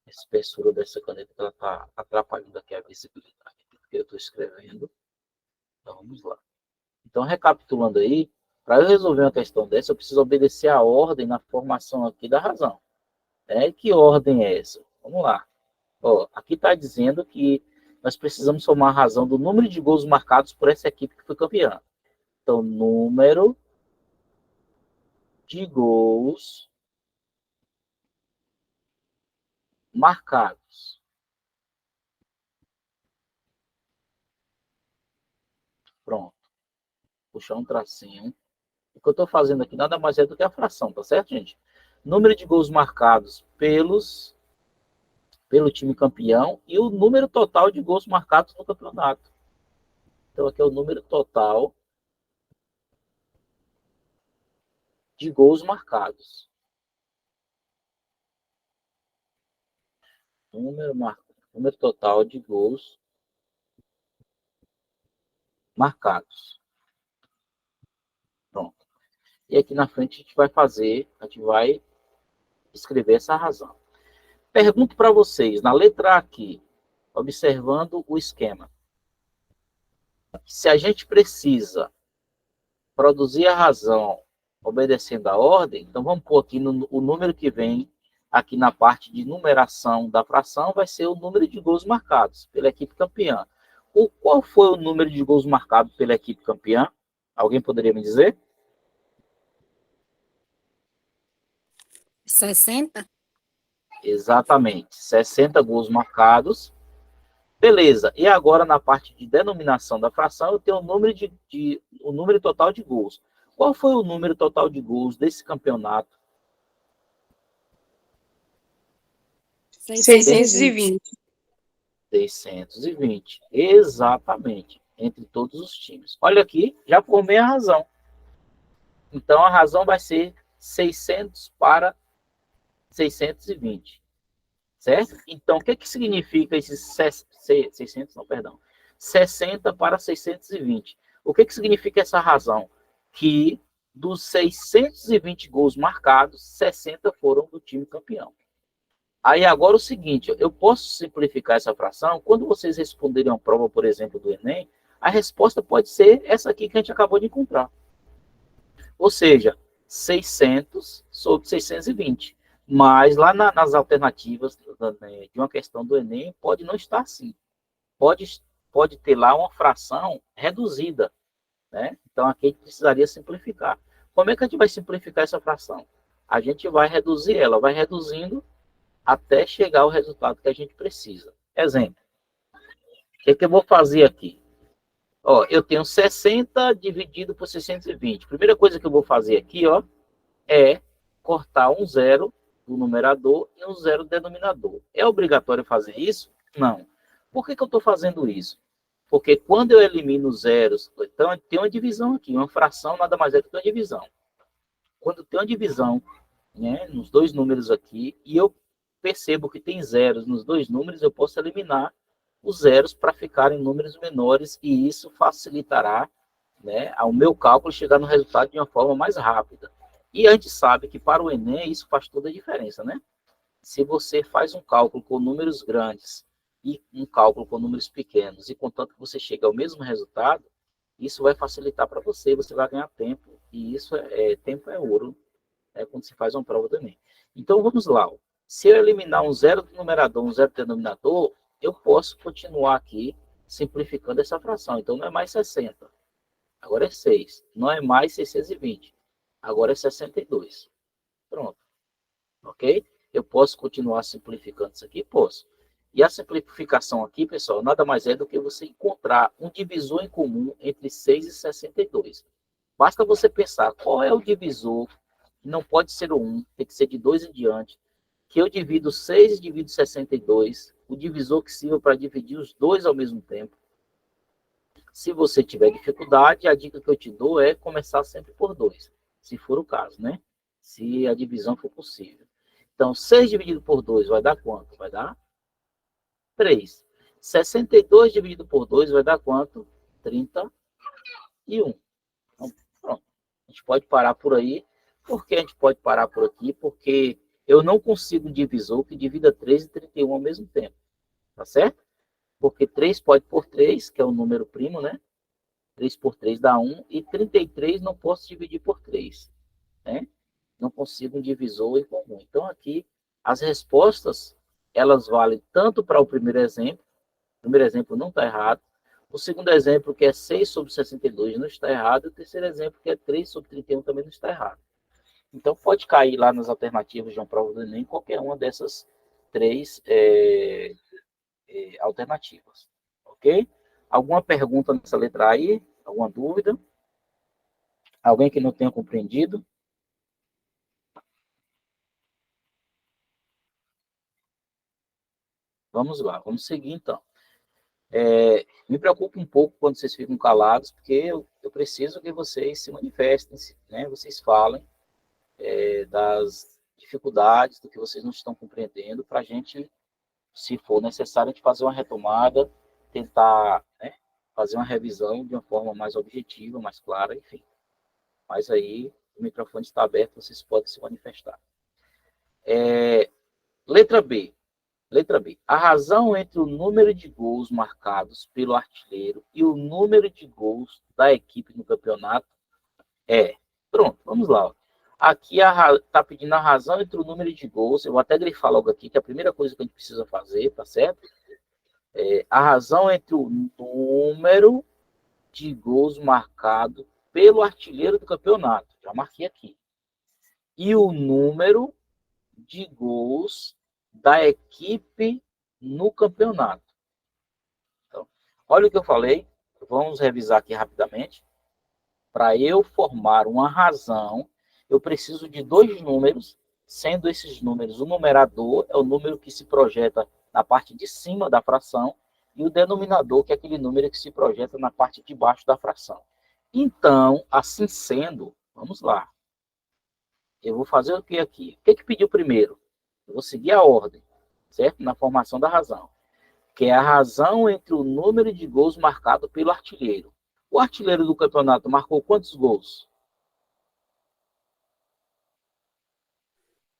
a espessura dessa caneta, que ela está atrapalhando aqui a visibilidade, porque eu estou escrevendo. Então, vamos lá. Então, recapitulando aí, para eu resolver uma questão dessa, eu preciso obedecer a ordem na formação aqui da razão. Que ordem é essa? Vamos lá. Ó, aqui está dizendo que nós precisamos somar a razão do número de gols marcados por essa equipe que foi campeã. Então, número de gols marcados. Pronto. Puxar um tracinho. O que eu estou fazendo aqui nada mais é do que a fração, tá certo, gente? Número de gols marcados pelo time campeão e o número total de gols marcados no campeonato. Então, aqui é o número total de gols marcados. Número total de gols marcados. Pronto. E aqui na frente a gente vai escrever essa razão. Pergunto para vocês, na letra A aqui, observando o esquema. Se a gente precisa produzir a razão obedecendo a ordem, então vamos pôr aqui o número que vem aqui na parte de numeração da fração, vai ser o número de gols marcados pela equipe campeã. Qual foi o número de gols marcados pela equipe campeã? Alguém poderia me dizer? 60? Exatamente, 60 gols marcados. Beleza, e agora na parte de denominação da fração, eu tenho o número total de gols. Qual foi o número total de gols desse campeonato? 620. 620, exatamente, entre todos os times. Olha aqui, já formei a razão. Então, a razão vai ser 600 para 620. Certo? Então, o que significa esses 600, não, perdão, 60 para 620? O que significa essa razão? Que dos 620 gols marcados, 60 foram do time campeão. Aí agora o seguinte, eu posso simplificar essa fração. Quando vocês responderem uma prova, por exemplo, do Enem, a resposta pode ser essa aqui que a gente acabou de encontrar. Ou seja, 600 sobre 620. Mas lá nas alternativas de uma questão do Enem, pode não estar assim. Pode ter lá uma fração reduzida, né? Então aqui a gente precisaria simplificar. Como é que a gente vai simplificar essa fração? A gente vai reduzir ela, vai reduzindo até chegar ao resultado que a gente precisa. Exemplo. O que eu vou fazer aqui? Ó, eu tenho 60 dividido por 620. Primeira coisa que eu vou fazer aqui, ó, é cortar um zero do numerador e um zero do denominador. É obrigatório fazer isso? Não. Por que eu estou fazendo isso? Porque quando eu elimino zeros, então tem uma divisão aqui, uma fração nada mais é que uma divisão. Quando tem uma divisão, né, nos dois números aqui, e eu percebo que tem zeros nos dois números, eu posso eliminar os zeros para ficarem números menores, e isso facilitará, né, ao meu cálculo chegar no resultado de uma forma mais rápida. E a gente sabe que para o Enem isso faz toda a diferença, né? Se você faz um cálculo com números grandes e um cálculo com números pequenos, e contanto que você chega ao mesmo resultado, isso vai facilitar para você, você vai ganhar tempo, e isso tempo é ouro, quando se faz uma prova do Enem. Então vamos lá. Ó. Se eu eliminar um zero do numerador, um zero do denominador, eu posso continuar aqui simplificando essa fração. Então não é mais 60, agora é 6. Não é mais 620. Agora é 62. Pronto. Ok? Eu posso continuar simplificando isso aqui? Posso. E a simplificação aqui, pessoal, nada mais é do que você encontrar um divisor em comum entre 6 e 62. Basta você pensar qual é o divisor, que não pode ser o 1, tem que ser de 2 em diante, que eu divido 6 e divido 62, o divisor que sirva para dividir os dois ao mesmo tempo. Se você tiver dificuldade, a dica que eu te dou é começar sempre por 2. Se for o caso, né? Se a divisão for possível. Então, 6 dividido por 2 vai dar quanto? Vai dar 3. 62 dividido por 2 vai dar quanto? 31. Então, pronto. A gente pode parar por aí. Por que a gente pode parar por aqui? Porque eu não consigo um divisor que divida 3 e 31 ao mesmo tempo. Tá certo? Porque 3 pode por 3, que é o número primo, né? 3 por 3 dá 1, e 33 não posso dividir por 3, né? Não consigo um divisor em comum. Então, aqui, as respostas, elas valem tanto para o primeiro exemplo não está errado, o segundo exemplo, que é 6 sobre 62, não está errado, e o terceiro exemplo, que é 3 sobre 31, também não está errado. Então, pode cair lá nas alternativas de uma prova do Enem, qualquer uma dessas três alternativas, ok? Alguma pergunta nessa letra aí? Alguma dúvida? Alguém que não tenha compreendido? Vamos lá, vamos seguir então. Me preocupa um pouco quando vocês ficam calados, porque eu preciso que vocês se manifestem, né? Vocês falem das dificuldades, do que vocês não estão compreendendo, para a gente, se for necessário, a gente fazer uma retomada, tentar, né, fazer uma revisão de uma forma mais objetiva, mais clara, enfim. Mas aí o microfone está aberto, vocês podem se manifestar. Letra B. Letra B. A razão entre o número de gols marcados pelo artilheiro e o número de gols da equipe no campeonato é... Pronto, vamos lá. Aqui está pedindo a razão entre o número de gols. Eu vou até grifar logo aqui, que é a primeira coisa que a gente precisa fazer, tá certo? A razão entre o número de gols marcados pelo artilheiro do campeonato. Já marquei aqui. E o número de gols da equipe no campeonato. Então, olha o que eu falei. Vamos revisar aqui rapidamente. Para eu formar uma razão, eu preciso de dois números, sendo esses números, o numerador é o número que se projeta na parte de cima da fração, e o denominador, que é aquele número que se projeta na parte de baixo da fração. Então, assim sendo, vamos lá. Eu vou fazer o que aqui? O que pediu primeiro? Eu vou seguir a ordem, certo? Na formação da razão. Que é a razão entre o número de gols marcado pelo artilheiro. O artilheiro do campeonato marcou quantos gols?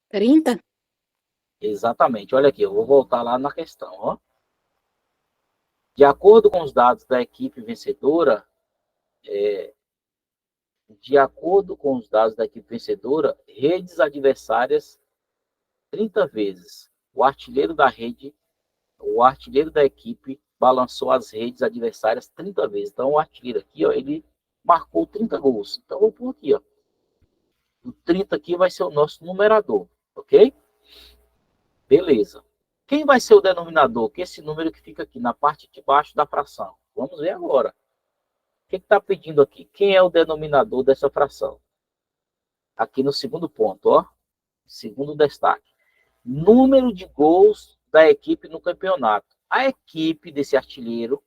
30? Exatamente. Olha aqui, eu vou voltar lá na questão. Ó. De acordo com os dados da equipe vencedora, redes adversárias 30 vezes. O artilheiro da equipe balançou as redes adversárias 30 vezes. Então, o artilheiro aqui, ó, ele marcou 30 gols. Então, vou pôr aqui, ó. O 30 aqui vai ser o nosso numerador, ok? Beleza. Quem vai ser o denominador? Que é esse número que fica aqui na parte de baixo da fração. Vamos ver agora. O que está pedindo aqui? Quem é o denominador dessa fração? Aqui no segundo ponto, ó. Segundo destaque. Número de gols da equipe no campeonato. A equipe desse artilheiro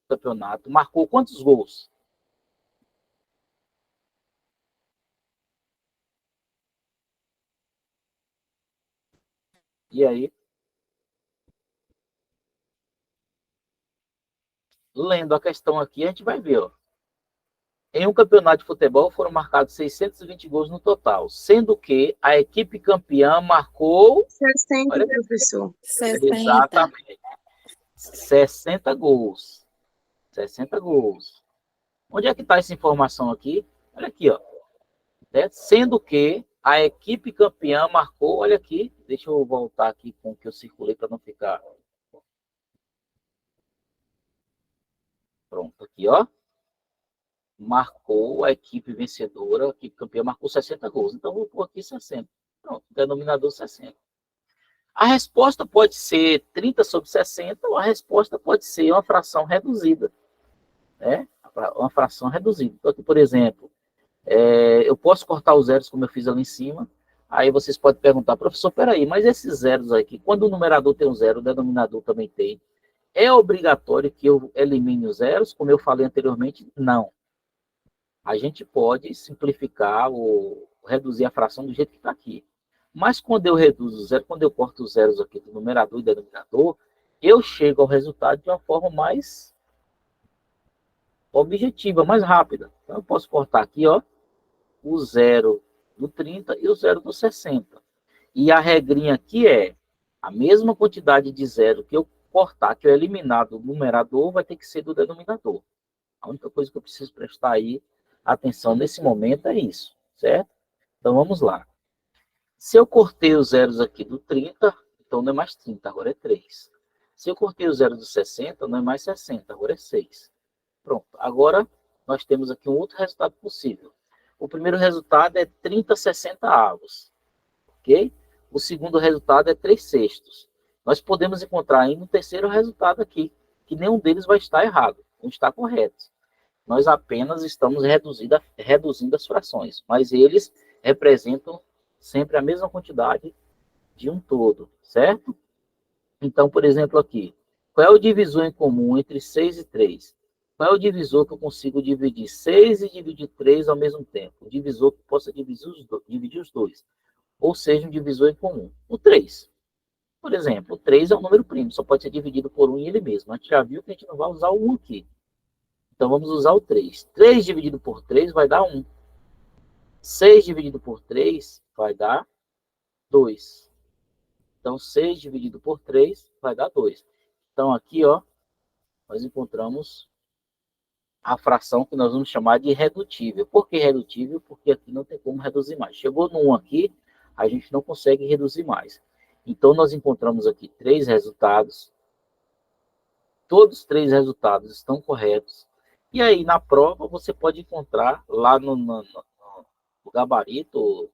do campeonato marcou quantos gols? E aí? Lendo a questão aqui, a gente vai ver, ó. Em um campeonato de futebol foram marcados 620 gols no total, sendo que a equipe campeã marcou... 60, olha, professor. 60. exatamente. 60 gols. 60 gols. Onde é que está essa informação aqui? Olha aqui, ó. Sendo que a equipe campeã marcou... olha aqui, deixa eu voltar aqui com o que eu circulei para não ficar... Pronto, aqui, ó. Marcou a equipe vencedora, a equipe campeã marcou 60 gols. Então, vou pôr aqui 60. Pronto, denominador 60. A resposta pode ser 30 sobre 60, ou a resposta pode ser uma fração reduzida. Né? Uma fração reduzida. Então, aqui, por exemplo, eu posso cortar os zeros como eu fiz ali em cima. Aí vocês podem perguntar, professor, peraí, mas esses zeros aqui, quando o numerador tem um zero, o denominador também tem. É obrigatório que eu elimine os zeros? Como eu falei anteriormente, não. A gente pode simplificar ou reduzir a fração do jeito que está aqui. Mas quando eu reduzo o zero, quando eu corto os zeros aqui do numerador e denominador, eu chego ao resultado de uma forma mais objetiva, mais rápida. Então, eu posso cortar aqui, ó, o zero do 30 e o zero do 60. E a regrinha aqui é a mesma quantidade de zero que eu cortar, que eu eliminar do numerador, vai ter que ser do denominador. A única coisa que eu preciso prestar aí atenção nesse momento é isso, certo? Então, vamos lá. Se eu cortei os zeros aqui do 30, então não é mais 30, agora é 3. Se eu cortei os zeros do 60, não é mais 60, agora é 6. Pronto. Agora, nós temos aqui um outro resultado possível. O primeiro resultado é 30/60 avos, ok? O segundo resultado é 3/6. Nós podemos encontrar ainda um terceiro resultado aqui, que nenhum deles vai estar errado, não está correto. Nós apenas estamos reduzindo as frações, mas eles representam sempre a mesma quantidade de um todo, certo? Então, por exemplo, aqui, qual é o divisor em comum entre 6 e 3? Qual é o divisor que eu consigo dividir 6 e dividir 3 ao mesmo tempo? O divisor que possa dividir os dois, ou seja, um divisor em comum. O 3. Por exemplo, o 3 é um número primo, só pode ser dividido por 1 em ele mesmo. A gente já viu que a gente não vai usar o 1 aqui. Então, vamos usar o 3. 3 dividido por 3 vai dar 1. 6 dividido por 3 vai dar 2. Então, 6 dividido por 3 vai dar 2. Então, aqui, ó, nós encontramos a fração que nós vamos chamar de irredutível. Por que irredutível? Porque aqui não tem como reduzir mais. Chegou no 1 aqui, a gente não consegue reduzir mais. Então, nós encontramos aqui 3 resultados. Todos os 3 resultados estão corretos. E aí, na prova, você pode encontrar lá no gabarito,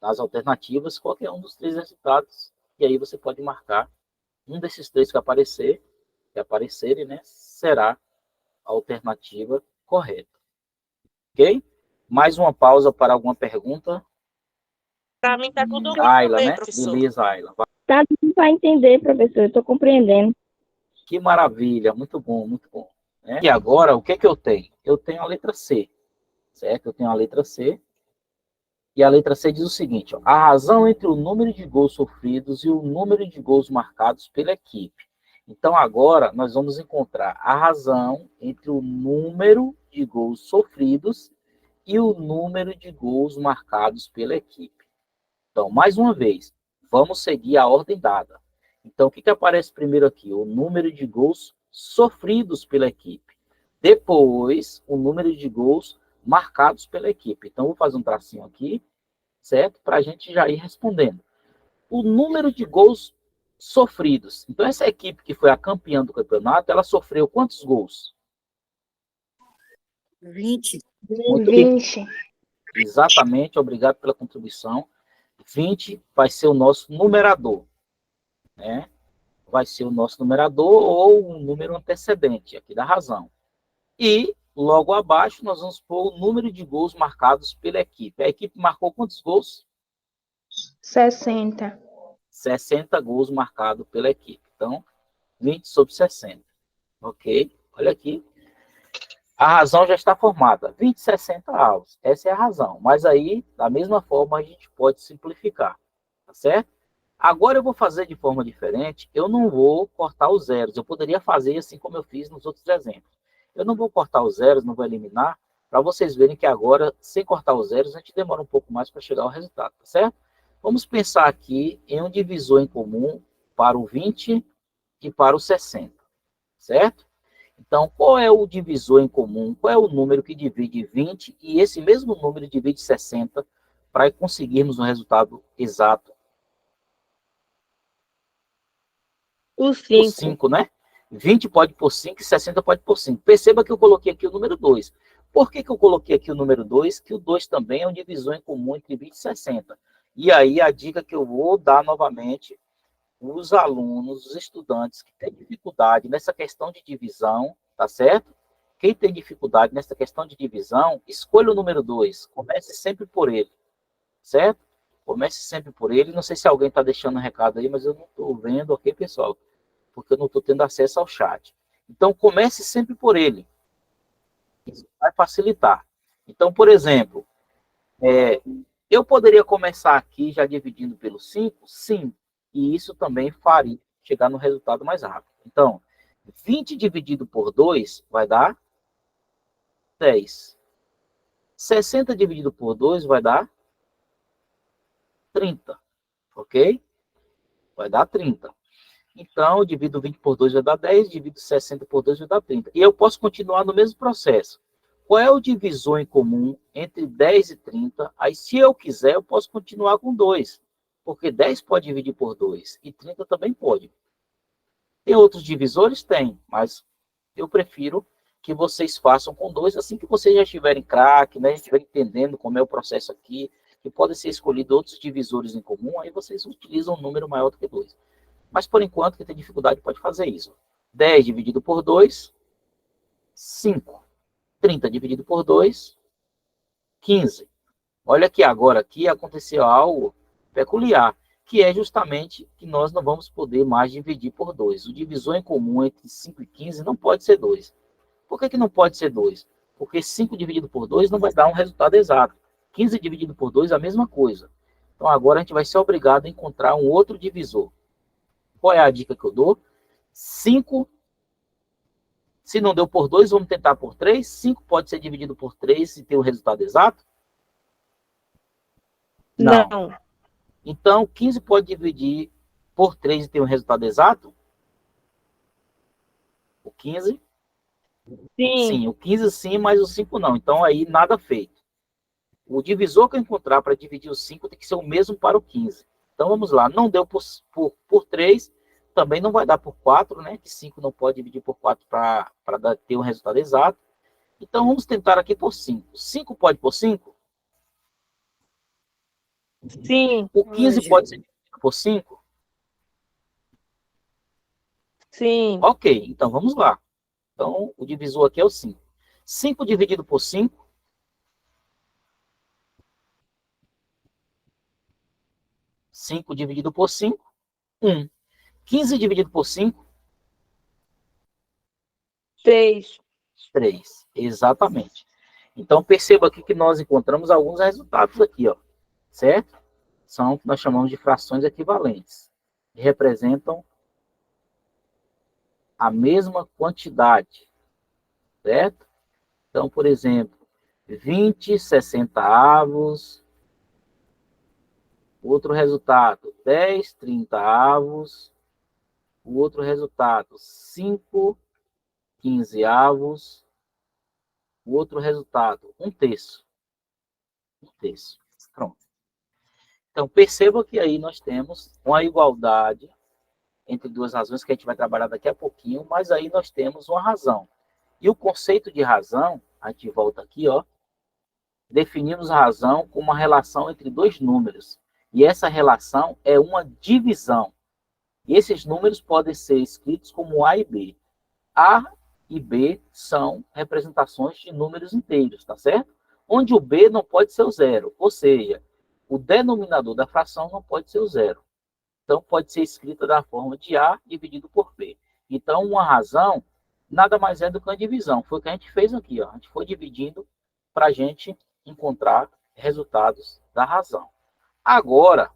nas alternativas, qualquer um dos 3 resultados. E aí você pode marcar um desses 3 que aparecerem, né? Será a alternativa correta. Ok? Mais uma pausa para alguma pergunta? Para mim tá tudo Ayla, bem, né? professor. Beleza, Ayla. Tá dando para entender, professor, eu estou compreendendo. Que maravilha, muito bom, muito bom. Né? E agora, o que que eu tenho? Eu tenho a letra C, certo? Eu tenho a letra C. E a letra C diz o seguinte, ó, a razão entre o número de gols sofridos e o número de gols marcados pela equipe. Então, agora, nós vamos encontrar a razão entre o número de gols sofridos e o número de gols marcados pela equipe. Então, mais uma vez, vamos seguir a ordem dada. Então, o que aparece primeiro aqui? O número de gols sofridos pela equipe. Depois, o número de gols marcados pela equipe. Então, vou fazer um tracinho aqui, certo? Para a gente já ir respondendo. O número de gols sofridos. Então, essa equipe que foi a campeã do campeonato, ela sofreu quantos gols? 20. Muito bem. 20. Exatamente, obrigado pela contribuição. 20 vai ser o nosso numerador, né? Vai ser o nosso numerador ou um número antecedente aqui da razão. E logo abaixo nós vamos pôr o número de gols marcados pela equipe. A equipe marcou quantos gols? 60. 60 gols marcados pela equipe. Então, 20 sobre 60. Ok? Olha aqui. A razão já está formada. 20, 60 avos. Essa é a razão. Mas aí, da mesma forma, a gente pode simplificar. Tá certo? Agora eu vou fazer de forma diferente. Eu não vou cortar os zeros. Eu poderia fazer assim como eu fiz nos outros exemplos. Eu não vou cortar os zeros, não vou eliminar, para vocês verem que agora, sem cortar os zeros, a gente demora um pouco mais para chegar ao resultado, tá certo? Vamos pensar aqui em um divisor em comum para o 20 e para o 60, certo? Então, qual é o divisor em comum? Qual é o número que divide 20 e esse mesmo número divide 60 para conseguirmos um resultado exato? O O 5. 5, né? 20 pode por 5 e 60 pode por 5. Perceba que eu coloquei aqui o número 2. Por que eu coloquei aqui o número 2? Que o 2 também é um divisor em comum entre 20 e 60. E aí a dica que eu vou dar novamente, os alunos, os estudantes que têm dificuldade nessa questão de divisão, tá certo? Quem tem dificuldade nessa questão de divisão, escolha o número 2. Comece sempre por ele, certo? Comece sempre por ele. Não sei se alguém está deixando um recado aí, mas eu não estou vendo, ok, pessoal? Porque eu não estou tendo acesso ao chat. Então, comece sempre por ele. Isso vai facilitar. Então, por exemplo, eu poderia começar aqui já dividindo pelo 5? Sim. E isso também faria chegar no resultado mais rápido. Então, 20 dividido por 2 vai dar 10. 60 dividido por 2 vai dar 30. Ok? Vai dar 30. Então, eu divido 20 por 2 vai dar 10, divido 60 por 2 vai dar 30. E eu posso continuar no mesmo processo. Qual é o divisor em comum entre 10 e 30? Aí, se eu quiser, eu posso continuar com 2. Porque 10 pode dividir por 2 e 30 também pode. Tem outros divisores? Tem, mas eu prefiro que vocês façam com 2, assim que vocês já estiverem craque, né, estiverem entendendo como é o processo aqui, que podem ser escolhidos outros divisores em comum, aí vocês utilizam um número maior do que 2. Mas, por enquanto, quem tem dificuldade pode fazer isso. 10 dividido por 2, 5. 30 dividido por 2, 15. Olha que agora aqui aconteceu algo peculiar, que é justamente que nós não vamos poder mais dividir por 2. O divisor em comum entre 5 e 15 não pode ser 2. Por que não pode ser 2? Porque 5 dividido por 2 não vai dar um resultado exato. 15 dividido por 2 é a mesma coisa. Então, agora a gente vai ser obrigado a encontrar um outro divisor. Qual é a dica que eu dou? 5, se não deu por 2, vamos tentar por 3. 5 pode ser dividido por 3 e ter o resultado exato? Não. Então, 15 pode dividir por 3 e ter um resultado exato? O 15? Sim. Sim, o 15 sim, mas o 5 não. Então, aí, nada feito. O divisor que eu encontrar para dividir o 5 tem que ser o mesmo para o 15. Então, vamos lá. Não deu por 3, também não vai dar por 4, né? Que 5 não pode dividir por 4 para ter um resultado exato. Então, vamos tentar aqui por 5. 5 pode por 5? Sim. O 15 pode ser dividido por 5? Sim. Ok, então vamos lá. Então, o divisor aqui é o 5. 5 dividido por 5? 5 dividido por 5? 1. 15 dividido por 5? 3. 3. Exatamente. Então, perceba aqui que nós encontramos alguns resultados aqui, ó. certo? São o que nós chamamos de frações equivalentes, que representam a mesma quantidade, certo? Então, por exemplo, 20 60avos, outro resultado, 10 30avos, o outro resultado, 5 15avos, o outro resultado, 1/3. 1/3. Pronto. Então, perceba que aí nós temos uma igualdade entre duas razões, que a gente vai trabalhar daqui a pouquinho, mas aí nós temos uma razão. E o conceito de razão, a gente volta aqui, ó, definimos a razão como uma relação entre dois números. E essa relação é uma divisão. E esses números podem ser escritos como A e B. A e B são representações de números inteiros, tá certo? Onde o B não pode ser o zero, ou seja, o denominador da fração não pode ser o zero. Então, pode ser escrita da forma de A dividido por B. Então, uma razão nada mais é do que uma divisão. Foi o que a gente fez aqui, ó. A gente foi dividindo para a gente encontrar resultados da razão. Agora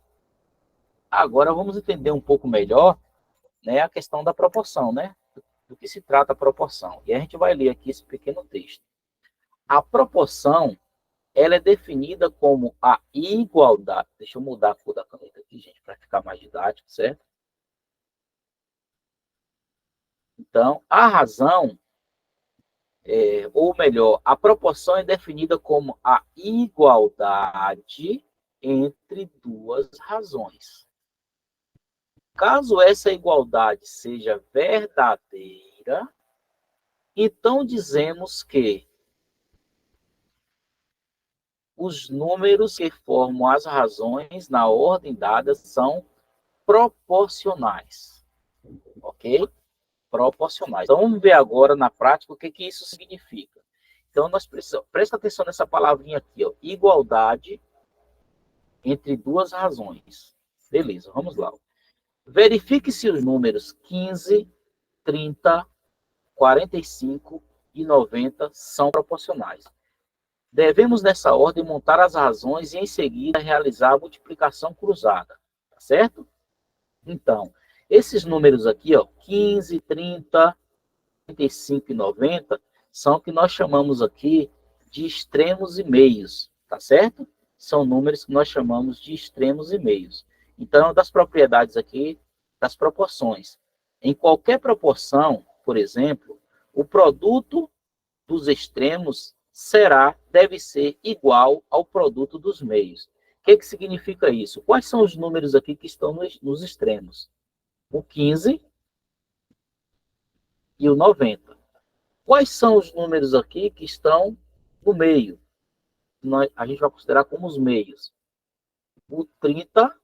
vamos entender um pouco melhor, né, a questão da proporção, né? Do que se trata a proporção. E a gente vai ler aqui esse pequeno texto. A proporção, ela é definida como a igualdade. Deixa eu mudar a cor da caneta aqui, gente, para ficar mais didático, certo? Então, a razão, ou melhor, a proporção é definida como a igualdade entre duas razões. Caso essa igualdade seja verdadeira, então dizemos que os números que formam as razões na ordem dada são proporcionais. Ok? Proporcionais. Então, vamos ver agora na prática o que isso significa. Então, nós precisamos... Presta atenção nessa palavrinha aqui, ó, igualdade entre duas razões. Beleza, vamos lá. Verifique se os números 15, 30, 45 e 90 são proporcionais. Devemos, nessa ordem, montar as razões e, em seguida, realizar a multiplicação cruzada. Tá certo? Então, esses números aqui, ó, 15, 30, 45 e 90, são o que nós chamamos aqui de extremos e meios. Tá certo? São números que nós chamamos de extremos e meios. Então, das propriedades aqui, das proporções. Em qualquer proporção, por exemplo, o produto dos extremos deve ser igual ao produto dos meios. O que significa isso? Quais são os números aqui que estão nos extremos? O 15 e o 90. Quais são os números aqui que estão no meio? A gente vai considerar como os meios. O 30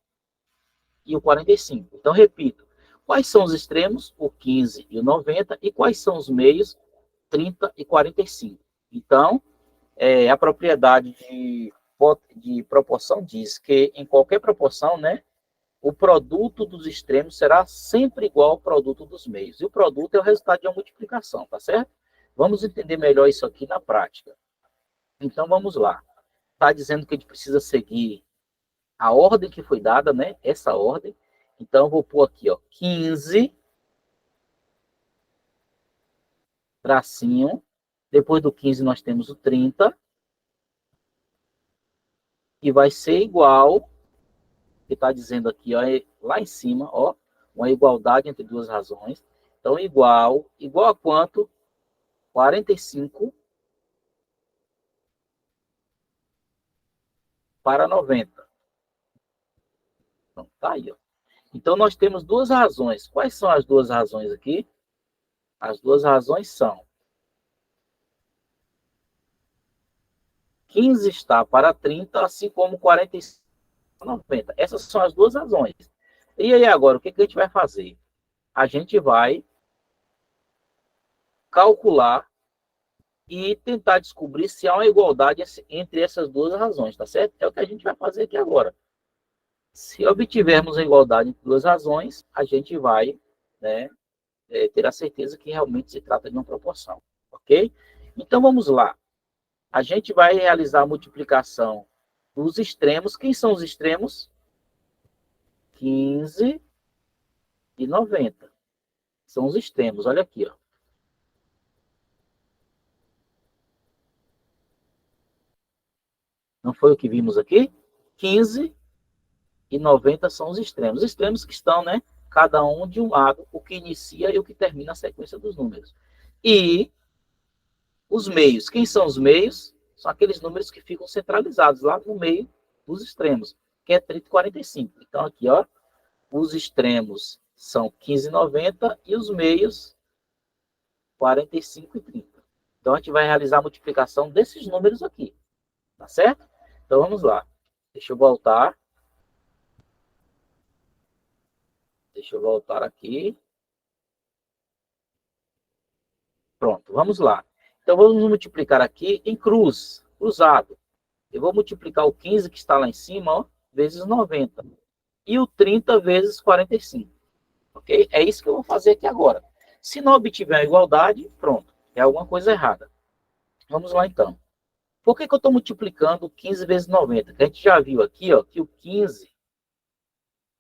e o 45. Então, repito. Quais são os extremos? O 15 e o 90. E quais são os meios? 30 e 45. Então, a propriedade de proporção diz que, em qualquer proporção, né, o produto dos extremos será sempre igual ao produto dos meios. E o produto é o resultado de uma multiplicação, tá certo? Vamos entender melhor isso aqui na prática. Então, vamos lá. Está dizendo que a gente precisa seguir a ordem que foi dada, né? Essa ordem. Então, eu vou pôr aqui, ó, 15, tracinho. Depois do 15, nós temos o 30. E vai ser igual, que está dizendo aqui, ó, lá em cima, ó, uma igualdade entre duas razões. Então, igual a quanto? 45 para 90. Então, tá aí, ó. Então, nós temos duas razões. Quais são as duas razões aqui? As duas razões são 15 está para 30, assim como 45 para 90. Essas são as duas razões. E aí, agora, o que a gente vai fazer? A gente vai calcular e tentar descobrir se há uma igualdade entre essas duas razões, tá certo? É o que a gente vai fazer aqui agora. Se obtivermos a igualdade entre duas razões, a gente vai, né, ter a certeza que realmente se trata de uma proporção, ok? Então, vamos lá. A gente vai realizar a multiplicação Os extremos, quem são os extremos? 15 e 90. São os extremos, olha aqui, ó. Não foi o que vimos aqui? 15 e 90 são os extremos. Os extremos que estão, né? Cada um de um lado, o que inicia e o que termina a sequência dos números. E os meios. Quem são os meios? São aqueles números que ficam centralizados lá no meio dos extremos, que é 30 e 45. Então, aqui, ó, os extremos são 15 e 90 e os meios 45 e 30. Então, a gente vai realizar a multiplicação desses números aqui. Tá certo? Então, vamos lá. Deixa eu voltar. Deixa eu voltar aqui. Pronto, vamos lá. Então, vamos multiplicar aqui em cruz, cruzado. Eu vou multiplicar o 15 que está lá em cima, ó, vezes 90. E o 30 vezes 45. Ok? É isso que eu vou fazer aqui agora. Se não obtiver a igualdade, pronto. É alguma coisa errada. Vamos lá, então. Por que eu estou multiplicando 15 vezes 90? Que a gente já viu aqui, ó, que o 15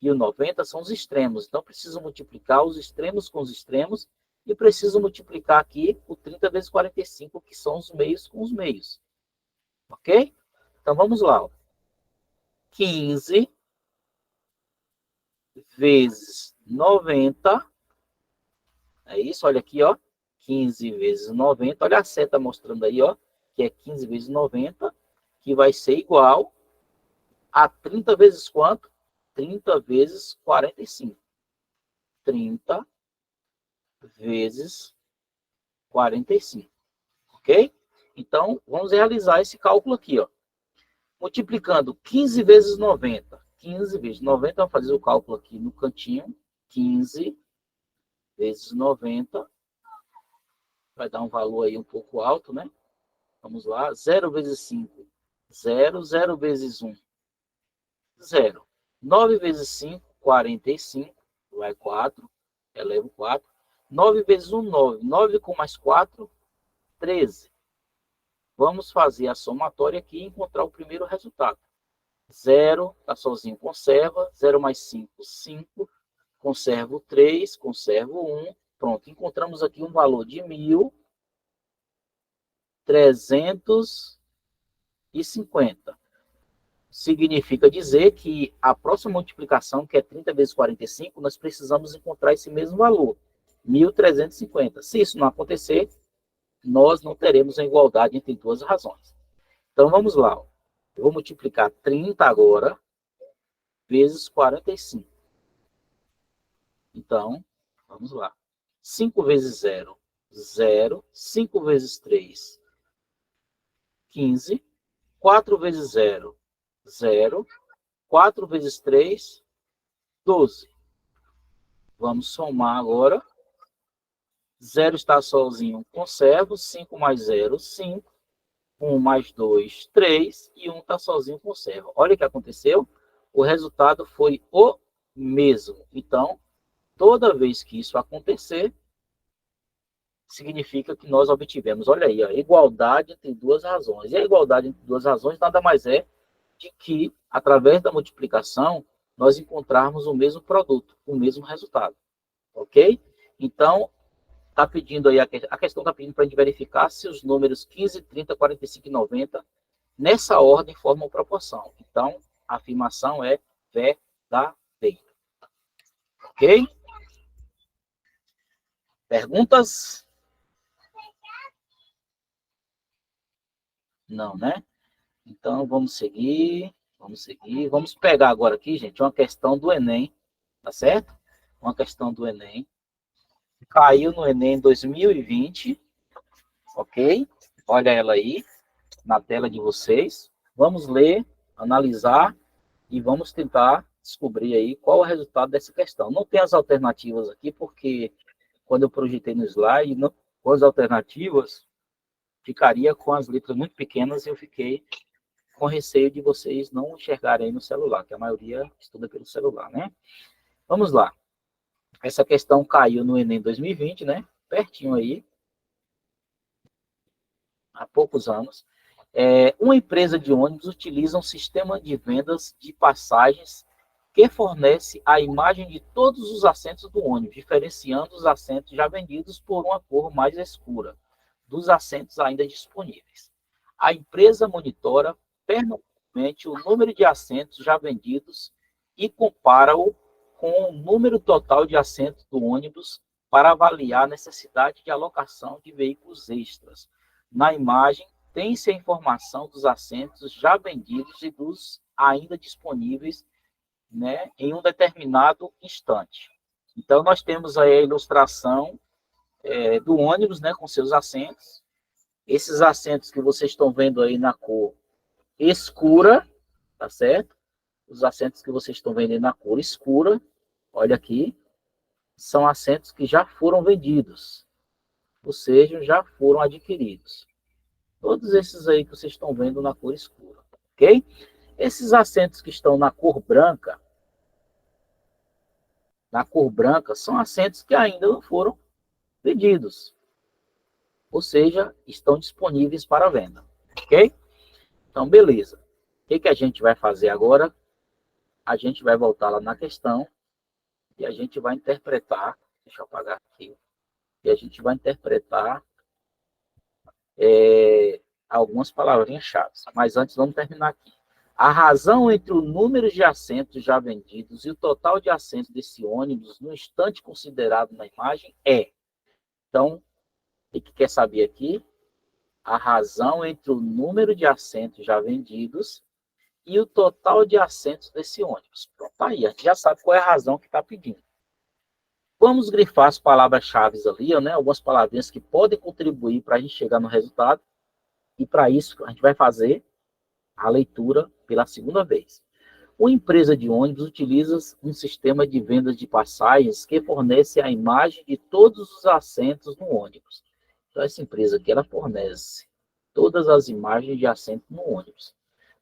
e o 90 são os extremos. Então, preciso multiplicar os extremos com os extremos e preciso multiplicar aqui o 30 vezes 45, que são os meios com os meios. Ok? Então, vamos lá. Ó. 15 vezes 90. É isso, olha aqui, ó. 15 vezes 90. Olha a seta mostrando aí, ó. Que é 15 vezes 90. Que vai ser igual a 30 vezes quanto? 30 vezes 45. 30 vezes 45. Ok? Então, vamos realizar esse cálculo aqui, ó. Multiplicando 15 vezes 90. 15 vezes 90, vamos fazer o cálculo aqui no cantinho. 15 vezes 90. Vai dar um valor aí um pouco alto, né? Vamos lá. 0 vezes 5. 0. 0 vezes 1. 0. 9 vezes 5, 45. Vai 4. Elevo 4. 9 vezes 1, 9. 9 com mais 4, 13. Vamos fazer a somatória aqui e encontrar o primeiro resultado. 0, está sozinho, conserva. 0 mais 5, 5. Conservo 3, conservo 1. Pronto, encontramos aqui um valor de 1.350. Significa dizer que a próxima multiplicação, que é 30 vezes 45, nós precisamos encontrar esse mesmo valor, 1.350. Se isso não acontecer, nós não teremos a igualdade entre duas razões. Então, vamos lá. Ó. Eu vou multiplicar 30 agora, vezes 45. Então, vamos lá. 5 vezes 0, 0. 5 vezes 3, 15. 4 vezes 0, 0. 4 vezes 3, 12. Vamos somar agora. 0 está sozinho, conservo. 5 mais 0, 5. 1 mais 2, 3. E 1 está sozinho, conservo. Olha o que aconteceu. O resultado foi o mesmo. Então, toda vez que isso acontecer, significa que nós obtivemos, olha aí, a igualdade entre duas razões. E a igualdade entre duas razões nada mais é de que, através da multiplicação, nós encontrarmos o mesmo produto, o mesmo resultado. Ok? Então, está pedindo aí, a questão está pedindo para a gente verificar se os números 15, 30, 45 e 90, nessa ordem, formam proporção. Então, a afirmação é verdadeira. Ok? Perguntas? Não, né? Então, vamos seguir. Vamos seguir. Vamos pegar agora aqui, gente, uma questão do Enem. Tá certo? Uma questão do Enem. Caiu no Enem 2020. Ok? Olha ela aí, na tela de vocês. Vamos ler, analisar e vamos tentar descobrir aí qual é o resultado dessa questão. Não tem as alternativas aqui, porque quando eu projetei no slide, não, com as alternativas, ficaria com as letras muito pequenas e eu fiquei com receio de vocês não enxergarem aí no celular, que a maioria estuda pelo celular, né? Vamos lá. Essa questão caiu no Enem 2020, né? Pertinho aí, há poucos anos. Uma empresa de ônibus utiliza um sistema de vendas de passagens que fornece a imagem de todos os assentos do ônibus, diferenciando os assentos já vendidos por uma cor mais escura dos assentos ainda disponíveis. A empresa monitora permanentemente o número de assentos já vendidos e compara-o com o número total de assentos do ônibus para avaliar a necessidade de alocação de veículos extras. Na imagem, tem-se a informação dos assentos já vendidos e dos ainda disponíveis, né, em um determinado instante. Então, nós temos aí a ilustração do ônibus, né, com seus assentos. Esses assentos que vocês estão vendo aí na cor escura, tá certo? Os assentos que vocês estão vendo aí na cor escura, olha aqui, são assentos que já foram vendidos, ou seja, já foram adquiridos. Todos esses aí que vocês estão vendo na cor escura, ok? Esses assentos que estão na cor branca são assentos que ainda não foram vendidos, ou seja, estão disponíveis para venda, ok? Então, beleza. O que a gente vai fazer agora? A gente vai voltar lá na questão e a gente vai interpretar, deixa eu apagar aqui, e a gente vai interpretar algumas palavrinhas-chave. Mas antes, vamos terminar aqui. A razão entre o número de assentos já vendidos e o total de assentos desse ônibus no instante considerado na imagem é. Então, o que quer saber aqui? A razão entre o número de assentos já vendidos e o total de assentos desse ônibus. Pronto, tá aí, a gente já sabe qual é a razão que está pedindo. Vamos grifar as palavras-chave ali, né? Algumas palavrinhas que podem contribuir para a gente chegar no resultado. E para isso, a gente vai fazer a leitura pela segunda vez. Uma empresa de ônibus utiliza um sistema de vendas de passagens que fornece a imagem de todos os assentos no ônibus. Então, essa empresa aqui, ela fornece todas as imagens de assento no ônibus,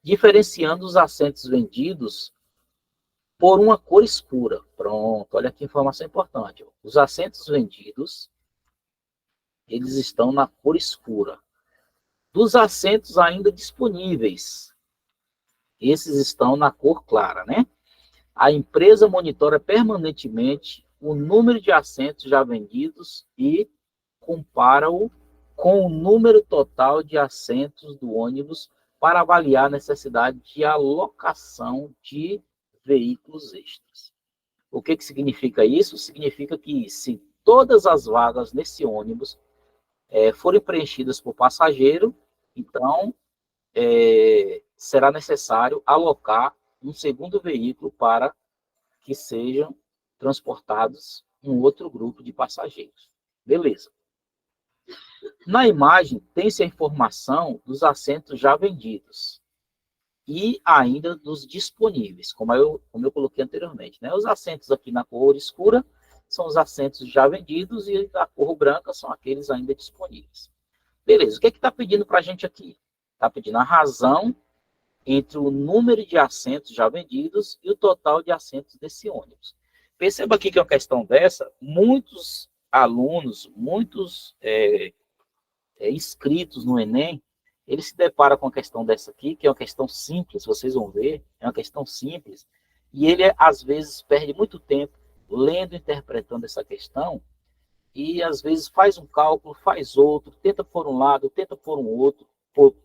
diferenciando os assentos vendidos por uma cor escura. Pronto, olha que informação importante. Os assentos vendidos, eles estão na cor escura. Dos assentos ainda disponíveis, esses estão na cor clara, né? A empresa monitora permanentemente o número de assentos já vendidos e compara-o com o número total de assentos do ônibus para avaliar a necessidade de alocação de veículos extras. O que significa isso? Significa que se todas as vagas nesse ônibus forem preenchidas por passageiro, então será necessário alocar um segundo veículo para que sejam transportados um outro grupo de passageiros. Beleza. Na imagem, tem-se a informação dos assentos já vendidos e ainda dos disponíveis, como eu coloquei anteriormente, né? Os assentos aqui na cor escura são os assentos já vendidos e a cor branca são aqueles ainda disponíveis. Beleza, o que está pedindo para a gente aqui? Está pedindo a razão entre o número de assentos já vendidos e o total de assentos desse ônibus. Perceba aqui que é uma questão dessa, muitos alunos, muitos inscritos no Enem, eles se deparam com a questão dessa aqui, que é uma questão simples, vocês vão ver, é uma questão simples, e ele, às vezes, perde muito tempo lendo, interpretando essa questão, e, às vezes, faz um cálculo, faz outro, tenta por um lado, tenta por um outro,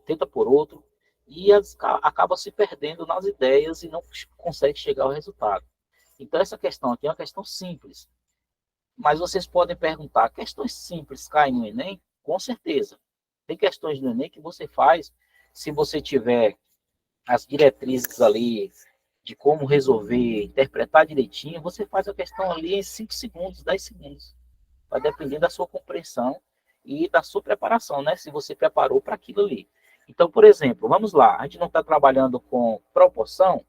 tenta por outro, e acaba se perdendo nas ideias e não consegue chegar ao resultado. Então, essa questão aqui é uma questão simples. Mas vocês podem perguntar, questões simples caem no Enem? Com certeza. Tem questões do Enem que você faz, se você tiver as diretrizes ali de como resolver, interpretar direitinho, você faz a questão ali em 5 segundos, 10 segundos. Vai depender da sua compreensão e da sua preparação, né? Se você preparou para aquilo ali. Então, por exemplo, vamos lá, a gente não está trabalhando com proporção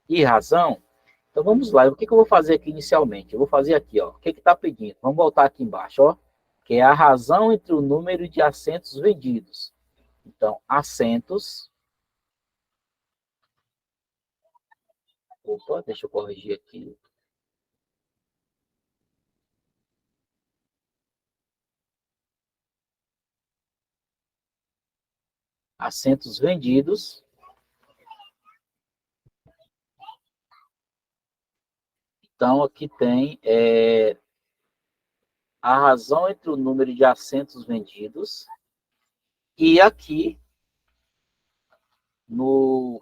e razão, então vamos lá, o que eu vou fazer aqui inicialmente? Eu vou fazer aqui, ó, o que está pedindo? Vamos voltar aqui embaixo, ó, que é a razão entre o número de assentos vendidos. Então, assentos, opa, deixa eu corrigir aqui. assentos vendidos. Então, aqui tem a razão entre o número de assentos vendidos e aqui,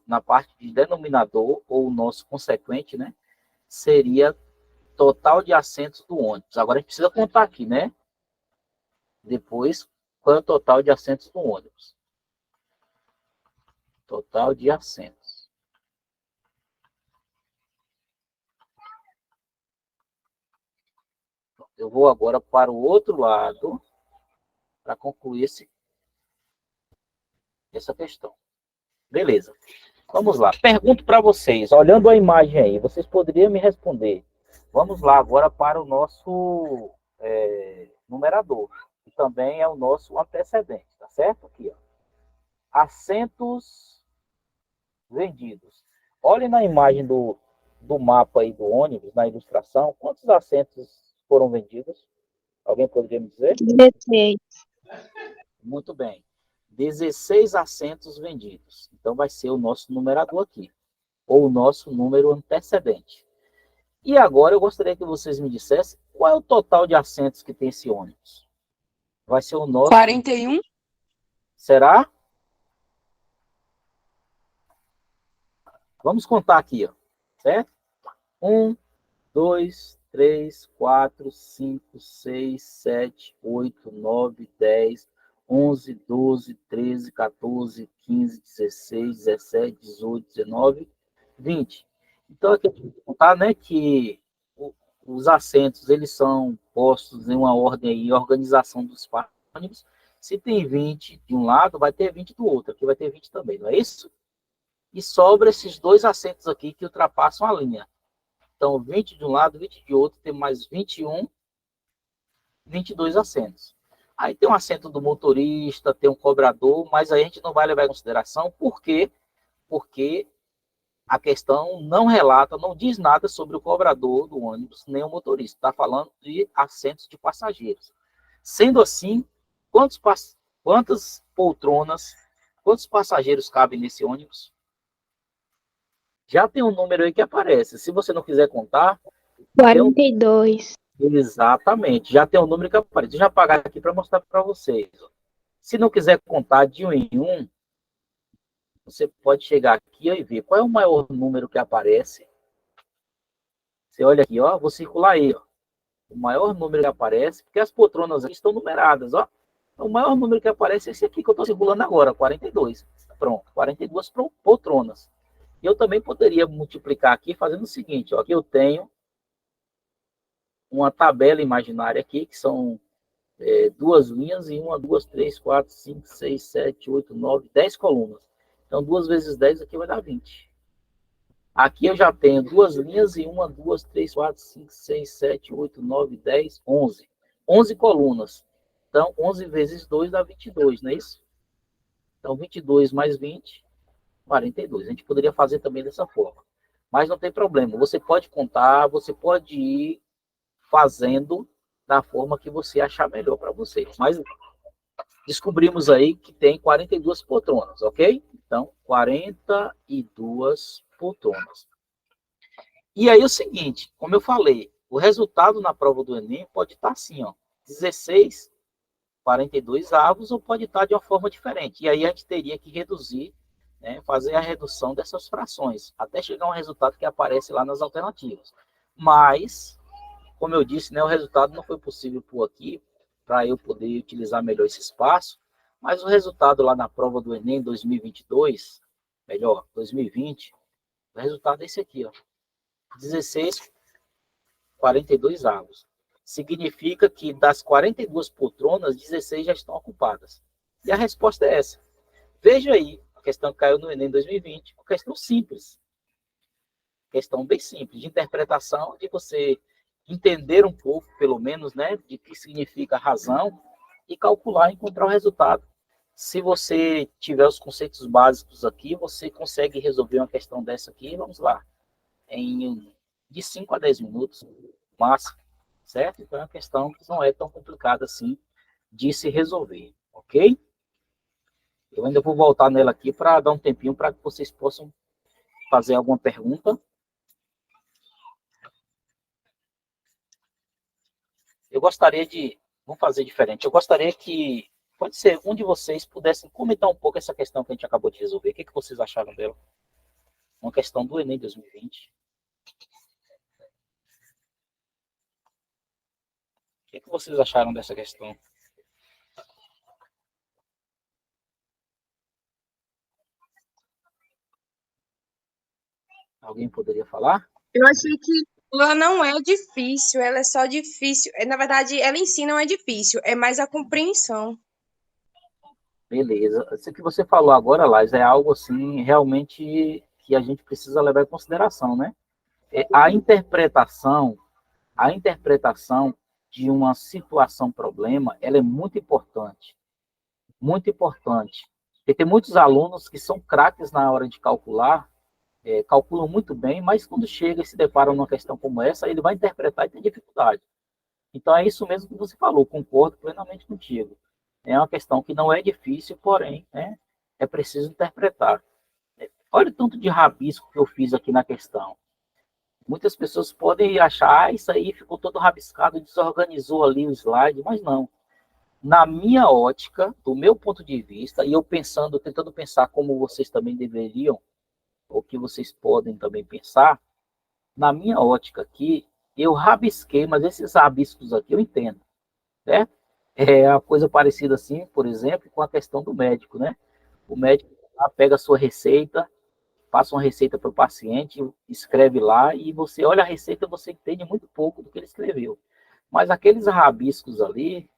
na parte de denominador, ou o nosso consequente, né, seria total de assentos do ônibus. Agora, a gente precisa contar aqui, né? Depois, qual é o total de assentos do ônibus? Total de assentos. Eu vou agora para o outro lado para concluir essa questão. Beleza. Vamos lá. Pergunto para vocês, olhando a imagem aí, vocês poderiam me responder. Vamos lá agora para o nosso numerador, que também é o nosso antecedente, tá certo? Aqui, ó. Assentos vendidos. Olhem na imagem do mapa aí do ônibus, na ilustração, quantos assentos foram vendidos? Alguém poderia me dizer? 16. Muito bem. 16 assentos vendidos. Então, vai ser o nosso numerador aqui, ou o nosso número antecedente. E agora, eu gostaria que vocês me dissessem qual é o total de assentos que tem esse ônibus. Vai ser o nosso... 41? Será? Vamos contar aqui, ó. Certo? 1, 2, 3, 4, 5, 6, 7, 8, 9, 10, 11, 12, 13, 14, 15, 16, 17, 18, 19, 20. Então, aqui a gente vai contar, né, que os assentos, eles são postos em uma ordem aí, organização dos ônibus. Se tem 20 de um lado, vai ter 20 do outro. Aqui vai ter 20 também, não é isso? E sobra esses dois assentos aqui que ultrapassam a linha. Então, 20 de um lado, 20 de outro, tem mais 21, 22 assentos. Aí tem um assento do motorista, tem um cobrador, mas aí a gente não vai levar em consideração. Por quê? Porque a questão não relata, não diz nada sobre o cobrador do ônibus, nem o motorista. Está falando de assentos de passageiros. Sendo assim, quantas poltronas, quantos passageiros cabem nesse ônibus? Já tem um número aí que aparece. Se você não quiser contar... 42. Exatamente. Já tem um número que aparece. Deixa eu apagar aqui para mostrar para vocês. Se não quiser contar de um em um, você pode chegar aqui e ver qual é o maior número que aparece. Você olha aqui, ó, vou circular aí, ó. O maior número que aparece, porque as poltronas aqui estão numeradas, ó. O maior número que aparece é esse aqui que eu estou circulando agora, 42. Pronto, 42 poltronas. E eu também poderia multiplicar aqui fazendo o seguinte, ó. Aqui eu tenho uma tabela imaginária aqui, que são duas linhas e 1, 2, 3, 4, 5, 6, 7, 8, 9, 10 colunas. Então, 2 vezes 10 aqui vai dar 20. Aqui eu já tenho duas linhas e 1, 2, 3, 4, 5, 6, 7, 8, 9, 10, 11. 11 colunas. Então, 11 vezes 2 dá 22, não é isso? Então, 22 mais 20, 42. A gente poderia fazer também dessa forma. Mas não tem problema. Você pode contar, você pode ir fazendo da forma que você achar melhor para você. Mas descobrimos aí que tem 42 poltronas, ok? Então, 42 poltronas. E aí o seguinte, como eu falei, o resultado na prova do Enem pode estar assim, ó, 16, 42 avos, ou pode estar de uma forma diferente. E aí a gente teria que reduzir, né, fazer a redução dessas frações, até chegar a um resultado que aparece lá nas alternativas. Mas, como eu disse, né, o resultado não foi possível por aqui, para eu poder utilizar melhor esse espaço, mas o resultado lá na prova do Enem 2022, melhor, 2020, o resultado é esse aqui, ó, 16, 42 avos. Significa que das 42 poltronas, 16 já estão ocupadas. E a resposta é essa. Veja aí, a questão que caiu no Enem 2020, uma questão simples. Questão bem simples, de interpretação, de você entender um pouco, pelo menos, né, de que significa razão e calcular e encontrar o resultado. Se você tiver os conceitos básicos aqui, você consegue resolver uma questão dessa aqui, vamos lá, de 5 a 10 minutos, máximo, certo? Então é uma questão que não é tão complicada assim de se resolver, ok? Eu ainda vou voltar nela aqui para dar um tempinho para que vocês possam fazer alguma pergunta. Eu gostaria de... Vamos fazer diferente. Eu gostaria que, pode ser, um de vocês pudessem comentar um pouco essa questão que a gente acabou de resolver. O que vocês acharam dela? Uma questão do Enem 2020. O que vocês acharam dessa questão? Alguém poderia falar? Eu achei que ela não é difícil, ela é só difícil. Na verdade, ela em si não é difícil, é mais a compreensão. Beleza. Isso que você falou agora, Laís, é algo assim, realmente, que a gente precisa levar em consideração, né? A interpretação de uma situação problema, ela é muito importante. Muito importante. Porque tem muitos alunos que são craques na hora de calcular, calculam muito bem, mas quando chega e se depara numa questão como essa, ele vai interpretar e tem dificuldade. Então é isso mesmo que você falou, concordo plenamente contigo. É uma questão que não é difícil, porém, né, é preciso interpretar. Olha o tanto de rabisco que eu fiz aqui na questão. Muitas pessoas podem achar, isso aí ficou todo rabiscado, desorganizou ali o slide, mas não. Na minha ótica, do meu ponto de vista, e eu pensando, tentando pensar como vocês também deveriam, ou que vocês podem também pensar, na minha ótica aqui, eu rabisquei, mas esses rabiscos aqui eu entendo, né? É uma coisa parecida assim, por exemplo, com a questão do médico, né? O médico pega a sua receita, passa uma receita para o paciente, escreve lá, e você olha a receita, você entende muito pouco do que ele escreveu. Mas aqueles rabiscos ali,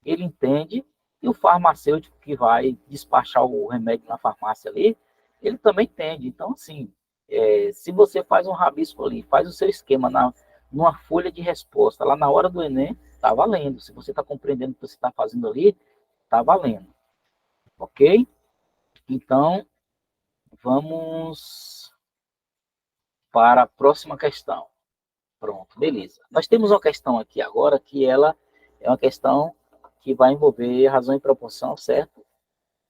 ele entende, e o farmacêutico que vai despachar o remédio na farmácia ali, ele também entende. Então, assim, se você faz um rabisco ali, faz o seu esquema numa folha de resposta, lá na hora do Enem, está valendo. Se você está compreendendo o que você está fazendo ali, está valendo. Ok? Então, vamos para a próxima questão. Pronto, beleza. Nós temos uma questão aqui agora que ela é uma questão que vai envolver razão e proporção, certo?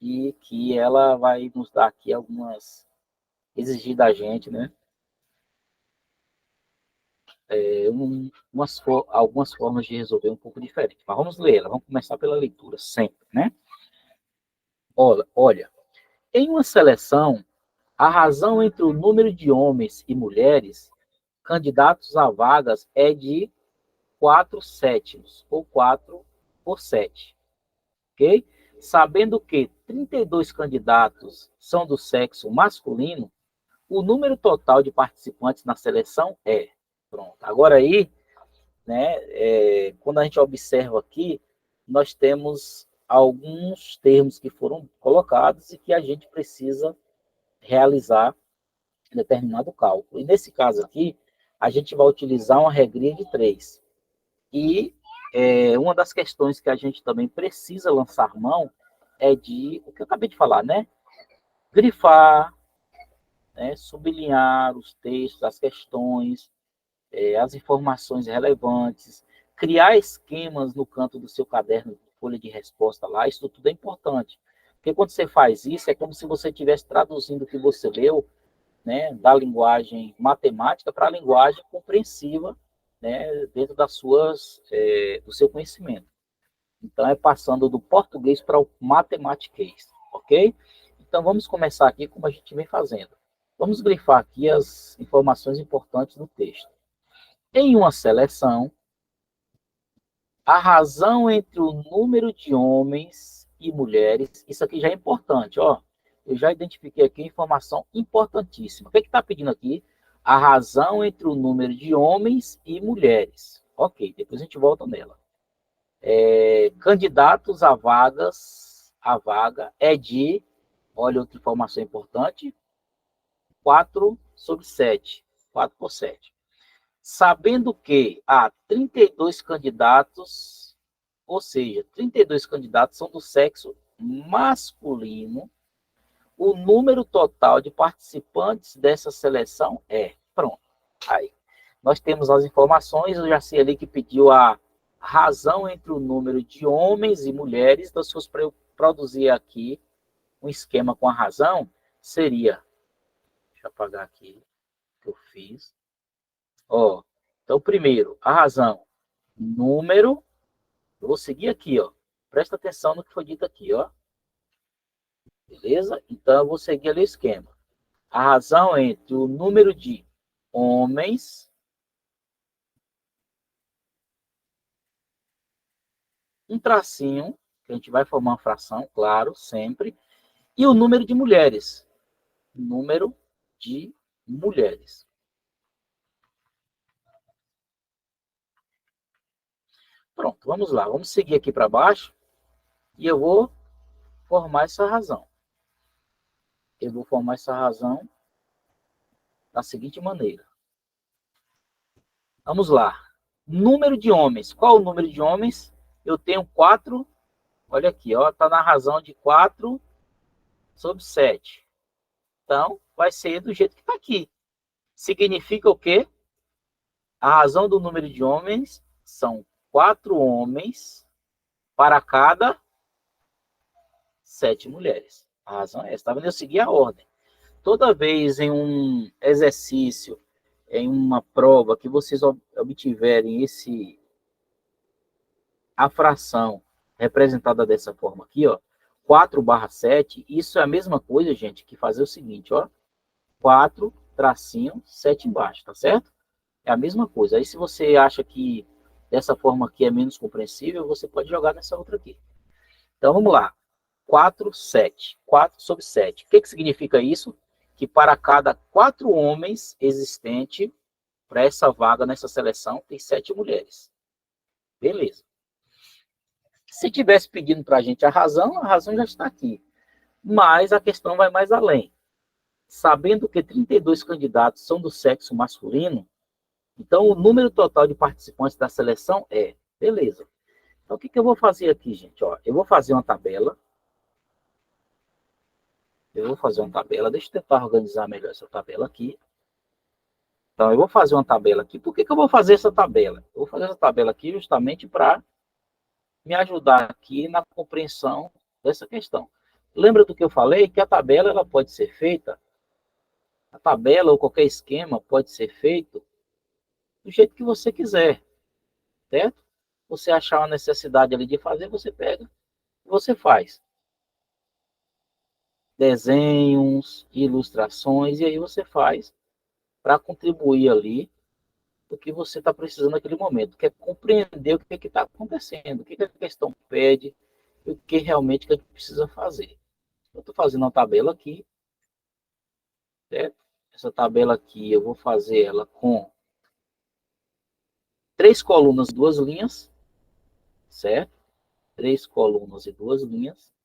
E que ela vai nos dar aqui exigir da gente, né? Algumas formas de resolver um pouco diferente. Mas vamos ler ela, vamos começar pela leitura, sempre, né? Olha, em uma seleção, a razão entre o número de homens e mulheres candidatos a vagas é de 4/7, ou 4/7, ok? Sabendo que 32 candidatos são do sexo masculino, o número total de participantes na seleção é... Pronto. Agora aí, né, quando a gente observa aqui, nós temos alguns termos que foram colocados e que a gente precisa realizar determinado cálculo. E nesse caso aqui, a gente vai utilizar uma regrinha de 3. E uma das questões que a gente também precisa lançar mão é de, o que eu acabei de falar, né? Grifar, né? Sublinhar os textos, as questões, as informações relevantes, criar esquemas no canto do seu caderno, folha de resposta lá, isso tudo é importante. Porque quando você faz isso, é como se você estivesse traduzindo o que você leu, né, da linguagem matemática para a linguagem compreensiva, né, dentro do seu conhecimento. Então, é passando do português para o matematiquês, ok? Então, vamos começar aqui como a gente vem fazendo. Vamos grifar aqui as informações importantes do texto. Em uma seleção, a razão entre o número de homens e mulheres, isso aqui já é importante, ó. Eu já identifiquei aqui informação importantíssima. O que está pedindo aqui? A razão entre o número de homens e mulheres. Ok, depois a gente volta nela. Candidatos a vaga é de, olha outra informação importante, 4/7, 4/7. Sabendo que há 32 candidatos, ou seja, 32 candidatos são do sexo masculino, o número total de participantes dessa seleção é... Pronto. Aí, nós temos as informações, eu já sei ali que pediu a razão entre o número de homens e mulheres, então se fosse para eu produzir aqui um esquema com a razão, seria... Deixa eu apagar aqui o que eu fiz. Ó, então, primeiro, a razão, número, eu vou seguir aqui, ó. Presta atenção no que foi dito aqui, ó. Beleza? Então, eu vou seguir ali o esquema. A razão entre o número de homens, um tracinho, que a gente vai formar uma fração, claro, sempre, e o número de mulheres. Número de mulheres. Pronto, vamos lá. Vamos seguir aqui para baixo e eu vou formar essa razão. Eu vou formar essa razão da seguinte maneira. Vamos lá. Número de homens. Qual o número de homens? Eu tenho 4. Olha aqui, ó, está na razão de 4 sobre 7. Então, vai ser do jeito que está aqui. Significa o quê? A razão do número de homens são 4 homens para cada 7 mulheres. A razão é essa. Tá vendo? Eu segui a ordem. Toda vez em um exercício, em uma prova que vocês obtiverem a fração representada dessa forma aqui, ó, 4/7, isso é a mesma coisa, gente, que fazer o seguinte, ó, 4, tracinho, 7 embaixo, tá certo? É a mesma coisa. Aí se você acha que dessa forma aqui é menos compreensível, você pode jogar nessa outra aqui. Então, vamos lá. 4, 7. 4 sobre 7. O que significa isso? Que para cada 4 homens existentes, para essa vaga nessa seleção, tem 7 mulheres. Beleza. Se tivesse pedindo para a gente a razão já está aqui. Mas a questão vai mais além. Sabendo que 32 candidatos são do sexo masculino, então o número total de participantes da seleção é... Beleza. Então o que eu vou fazer aqui, gente? Ó, eu vou fazer uma tabela. Deixa eu tentar organizar melhor essa tabela aqui. Então, eu vou fazer uma tabela aqui. Por que eu vou fazer essa tabela? Eu vou fazer essa tabela aqui justamente para me ajudar aqui na compreensão dessa questão. Lembra do que eu falei? Que a tabela ela pode ser feita, a tabela ou qualquer esquema pode ser feito do jeito que você quiser, certo? Você achar uma necessidade ali de fazer, você pega e você faz. Desenhos, ilustrações, e aí você faz para contribuir ali o que você está precisando naquele momento, que é compreender o que está acontecendo, o que a questão pede, e o que realmente que a gente precisa fazer. Eu estou fazendo uma tabela aqui, certo? Essa tabela aqui eu vou fazer ela com 3 colunas e 2 linhas, certo? 3 colunas e 2 linhas.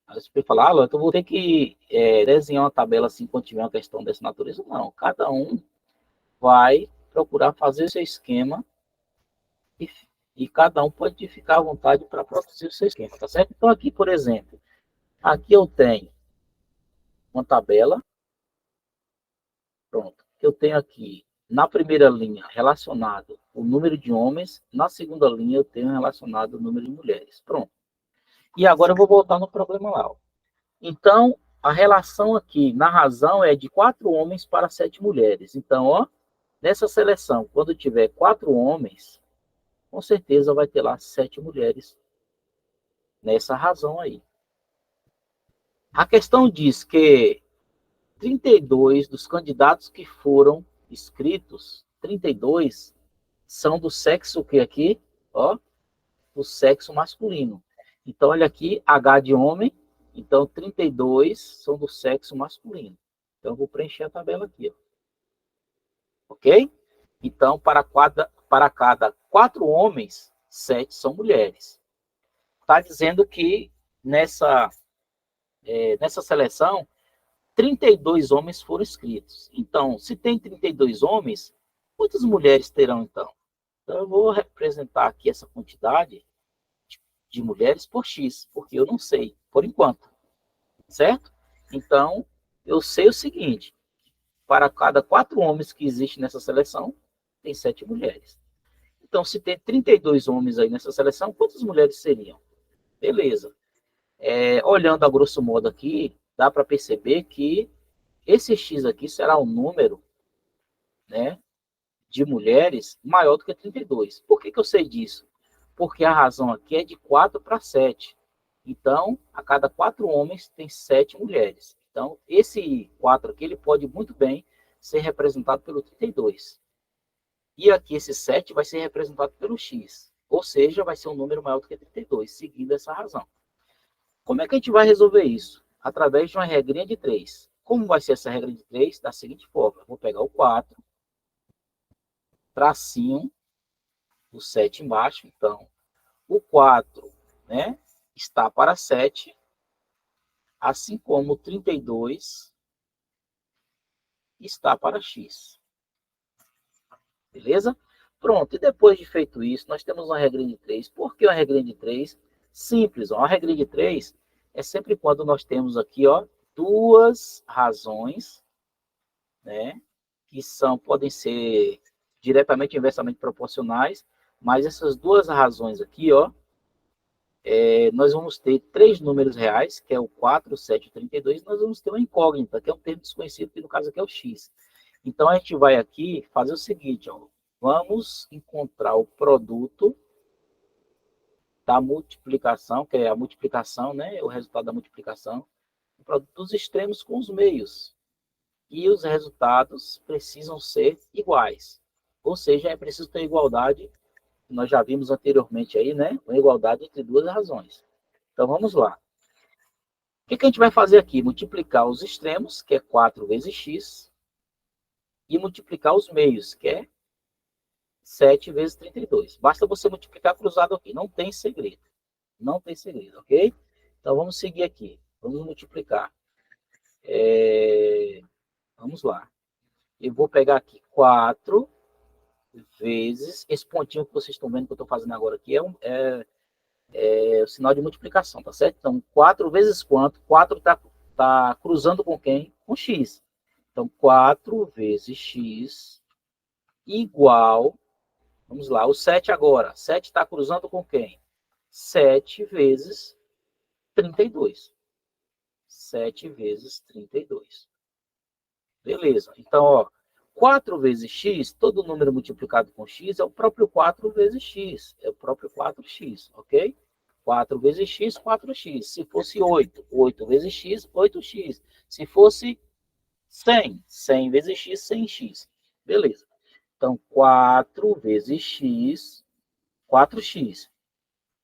Aí você vai falar, então vou ter que desenhar uma tabela assim quando tiver uma questão dessa natureza. Não, cada um vai procurar fazer o seu esquema e cada um pode ficar à vontade para produzir o seu esquema, tá certo? Então aqui, por exemplo, aqui eu tenho uma tabela, pronto. Eu tenho aqui, na primeira linha, relacionado o número de homens, na segunda linha eu tenho relacionado o número de mulheres, pronto. E agora eu vou voltar no problema lá, ó. Então, a relação aqui, na razão, é de 4 homens para 7 mulheres. Então, ó, nessa seleção, quando tiver 4 homens, com certeza vai ter lá 7 mulheres nessa razão aí. A questão diz que 32 dos candidatos que foram inscritos, 32 são do sexo que aqui, ó, do sexo masculino. Então, olha aqui, H de homem, então 32 são do sexo masculino. Então, eu vou preencher a tabela aqui, ó. Ok? Então, para cada 4 homens, 7 são mulheres. Está dizendo que nessa seleção, 32 homens foram inscritos. Então, se tem 32 homens, quantas mulheres terão, então? Então, eu vou representar aqui essa quantidade de mulheres por X, porque eu não sei, por enquanto. Certo? Então, eu sei o seguinte, para cada 4 homens que existem nessa seleção, tem 7 mulheres. Então, se tem 32 homens aí nessa seleção, quantas mulheres seriam? Beleza. Olhando a grosso modo aqui, dá para perceber que esse X aqui será um número, né, de mulheres maior do que 32. Por que eu sei disso? Porque a razão aqui é de 4 para 7. Então, a cada 4 homens tem 7 mulheres. Então, esse 4 aqui, ele pode muito bem ser representado pelo 32. E aqui esse 7 vai ser representado pelo X. Ou seja, vai ser um número maior do que 32, seguindo essa razão. Como é que a gente vai resolver isso? Através de uma regrinha de 3. Como vai ser essa regra de 3? Da seguinte forma. Eu vou pegar o 4, tracinho, o 7 embaixo. Então, o 4, né, está para 7, assim como o 32 está para X. Beleza? Pronto, e depois de feito isso, nós temos uma regrinha de 3. Por que uma regrinha de 3? Simples, ó. Uma regrinha de 3 é sempre quando nós temos aqui, ó, duas razões, né, que podem ser diretamente e inversamente proporcionais, mas essas duas razões aqui, ó, nós vamos ter 3 números reais, que é o 4, o 7 e o 32, e nós vamos ter uma incógnita, que é um termo desconhecido, que no caso aqui é o X. Então, a gente vai aqui fazer o seguinte, ó, vamos encontrar o produto da multiplicação, que é a multiplicação, né, o resultado da multiplicação, o produto dos extremos com os meios. E os resultados precisam ser iguais. Ou seja, é preciso ter igualdade, nós já vimos anteriormente aí, né, uma igualdade entre duas razões. Então, vamos lá. O que a gente vai fazer aqui? Multiplicar os extremos, que é 4 vezes x, e multiplicar os meios, que é 7 vezes 32. Basta você multiplicar cruzado aqui, não tem segredo. Não tem segredo, ok? Então, vamos seguir aqui. Vamos multiplicar. Vamos lá. Eu vou pegar aqui 4 vezes... Esse pontinho que vocês estão vendo que eu estou fazendo agora aqui é o sinal de multiplicação, tá certo? Então, 4 vezes quanto? 4 tá cruzando com quem? Com x. Então, 4 vezes x igual... Vamos lá, o 7 agora. 7 está cruzando com quem? 7 vezes 32. 7 vezes 32. Beleza. Então, ó, 4 vezes x, todo número multiplicado com x é o próprio 4 vezes x. É o próprio 4x, ok? 4 vezes x, 4x. Se fosse 8, 8 vezes x, 8x. Se fosse 100, 100 vezes x, 100x. Beleza. Então, 4 vezes x, 4x.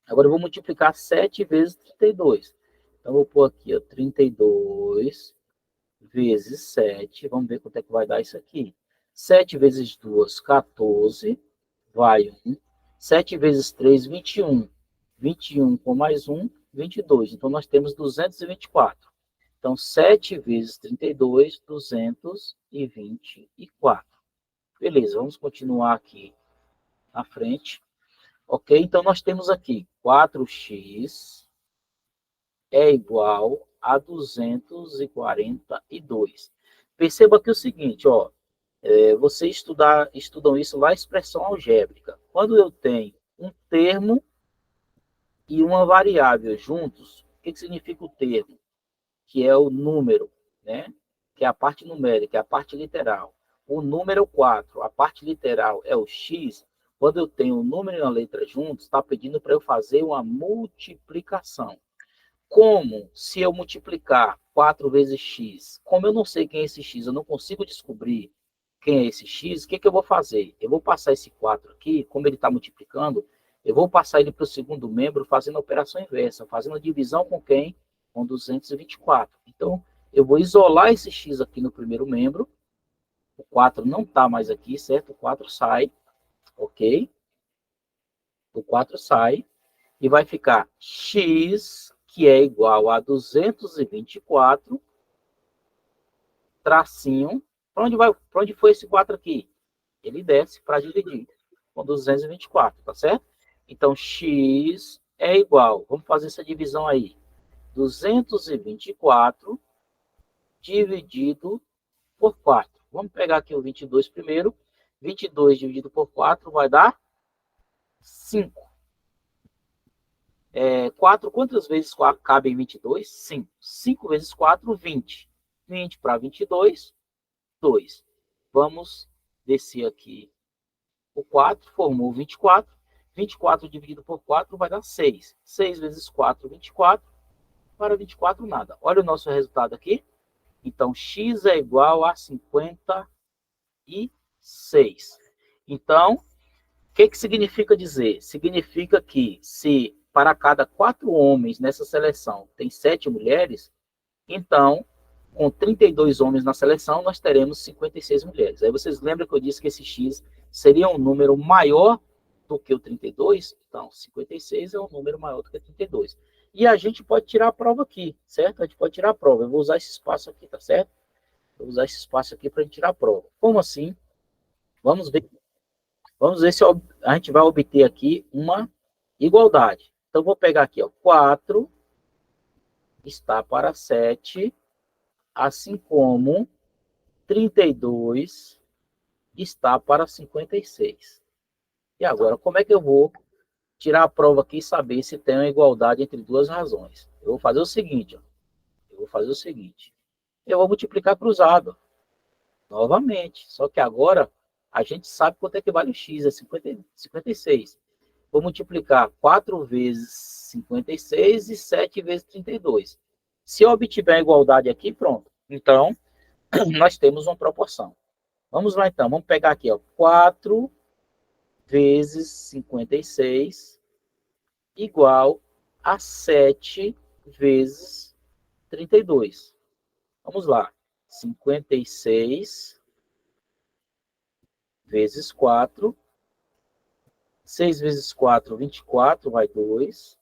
Agora eu vou multiplicar 7 vezes 32. Então, eu vou pôr aqui, ó, 32 vezes 7. Vamos ver quanto é que vai dar isso aqui. 7 vezes 2, 14. Vai 1. 7 vezes 3, 21. 21 com mais 1, 22. Então, nós temos 224. Então, 7 vezes 32, 224. Beleza, vamos continuar aqui na frente. Ok, então nós temos aqui 4x é igual a 242. Perceba aqui o seguinte, ó, vocês estudam isso lá, expressão algébrica. Quando eu tenho um termo e uma variável juntos, o que significa o termo? Que é o número, né? Que é a parte numérica, é a parte literal. O número 4, a parte literal é o x. Quando eu tenho o número e a letra juntos, está pedindo para eu fazer uma multiplicação. Como se eu multiplicar 4 vezes x? Como eu não sei quem é esse x, eu não consigo descobrir quem é esse x, o que eu vou fazer? Eu vou passar esse 4 aqui, como ele está multiplicando, eu vou passar ele para o segundo membro fazendo a operação inversa, fazendo a divisão com quem? Com 224. Então, eu vou isolar esse x aqui no primeiro membro, o 4 não está mais aqui, certo? O 4 sai, ok? O 4 sai, e vai ficar x, que é igual a 224, tracinho. Para onde foi esse 4 aqui? Ele desce para dividir com 224, tá certo? Então, x é igual, vamos fazer essa divisão aí, 224 dividido por 4. Vamos pegar aqui o 22 primeiro. 22 dividido por 4 vai dar 5. 4, quantas vezes 4 cabe em 22? 5. 5 vezes 4, 20. 20 para 22, 2. Vamos descer aqui o 4, formou 24. 24 dividido por 4 vai dar 6. 6 vezes 4, 24. Para 24, nada. Olha o nosso resultado aqui. Então, x é igual a 56. Então, o que significa dizer? Significa que se para cada 4 homens nessa seleção tem 7 mulheres, então, com 32 homens na seleção, nós teremos 56 mulheres. Aí vocês lembram que eu disse que esse x seria um número maior do que o 32? Então, 56 é um número maior do que 32. E a gente pode tirar a prova aqui, certo? A gente pode tirar a prova. Eu vou usar esse espaço aqui, tá certo? Eu vou usar esse espaço aqui para a gente tirar a prova. Como assim? Vamos ver se a gente vai obter aqui uma igualdade. Então, vou pegar aqui, ó, 4 está para 7, assim como 32 está para 56. E agora, como é que eu vou tirar a prova aqui e saber se tem uma igualdade entre duas razões? Eu vou fazer o seguinte, ó. Eu vou multiplicar cruzado, novamente. Só que agora a gente sabe quanto é que vale o x, é 56. Vou multiplicar 4 vezes 56 e 7 vezes 32. Se eu obtiver a igualdade aqui, pronto. Então, nós temos uma proporção. Vamos lá, então. Vamos pegar aqui, ó, 4 vezes 56 igual a 7 vezes 32. Vamos lá. 56 vezes 4. 6 vezes 4, 24, vai 2.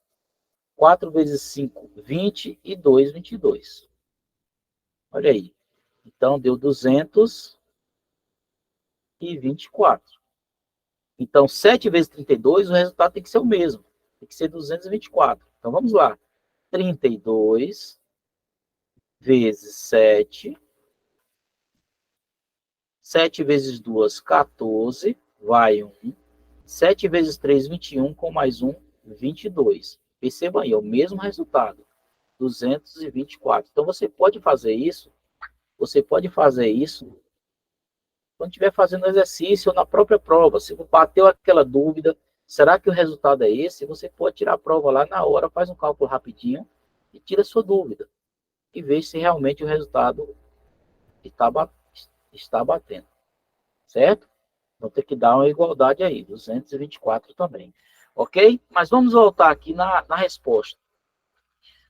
4 vezes 5, 20. E 2, 22. Olha aí. Então, deu 224. Então, 7 vezes 32, o resultado tem que ser o mesmo. Tem que ser 224. Então, vamos lá. 32 vezes 7. 7 vezes 2, 14. Vai 1. 7 vezes 3, 21. Com mais 1, 22. Perceba aí, é o mesmo resultado. 224. Então, você pode fazer isso. Quando estiver fazendo exercício ou na própria prova. Se bateu aquela dúvida, será que o resultado é esse? Você pode tirar a prova lá na hora, faz um cálculo rapidinho e tira a sua dúvida. E veja se realmente o resultado está batendo. Certo? Então tem que dar uma igualdade aí, 224 também. Ok? Mas vamos voltar aqui na resposta.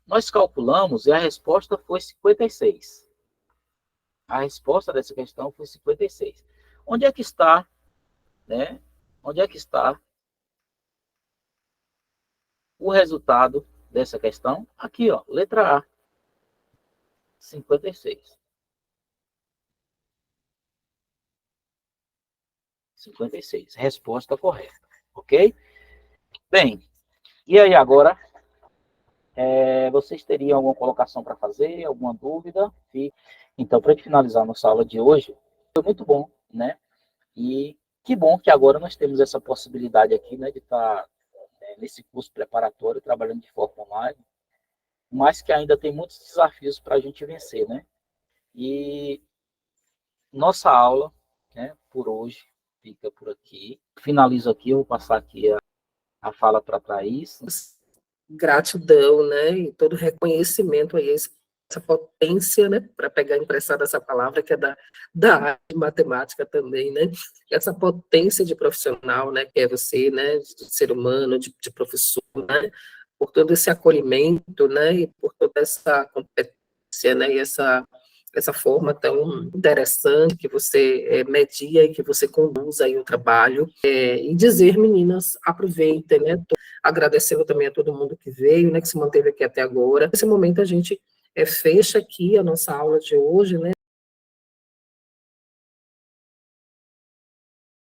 Nós calculamos e a resposta foi 56. A resposta dessa questão foi 56. Onde é que está, né? Onde é que está o resultado dessa questão? Aqui, ó, letra A. 56. 56. Resposta correta. Ok? Bem, e aí agora, vocês teriam alguma colocação para fazer? Alguma dúvida? Então, para finalizar nossa aula de hoje, foi muito bom, né? E que bom que agora nós temos essa possibilidade aqui, né, de estar nesse curso preparatório, trabalhando de forma online, mas que ainda tem muitos desafios para a gente vencer, né? E nossa aula, né, por hoje, fica por aqui. Finalizo aqui, eu vou passar aqui a fala para a Thaís. Gratidão, né, e todo reconhecimento aí, essa potência, né, para pegar emprestada essa palavra, que é da área de matemática também, né, essa potência de profissional, né, que é você, né, de ser humano, de professor, né, por todo esse acolhimento, né, e por toda essa competência, né, e essa forma tão interessante que você media e que você conduz aí o trabalho, e dizer, meninas, aproveitem, né, agradecendo também a todo mundo que veio, né, que se manteve aqui até agora. Nesse momento a gente fecha aqui a nossa aula de hoje, né,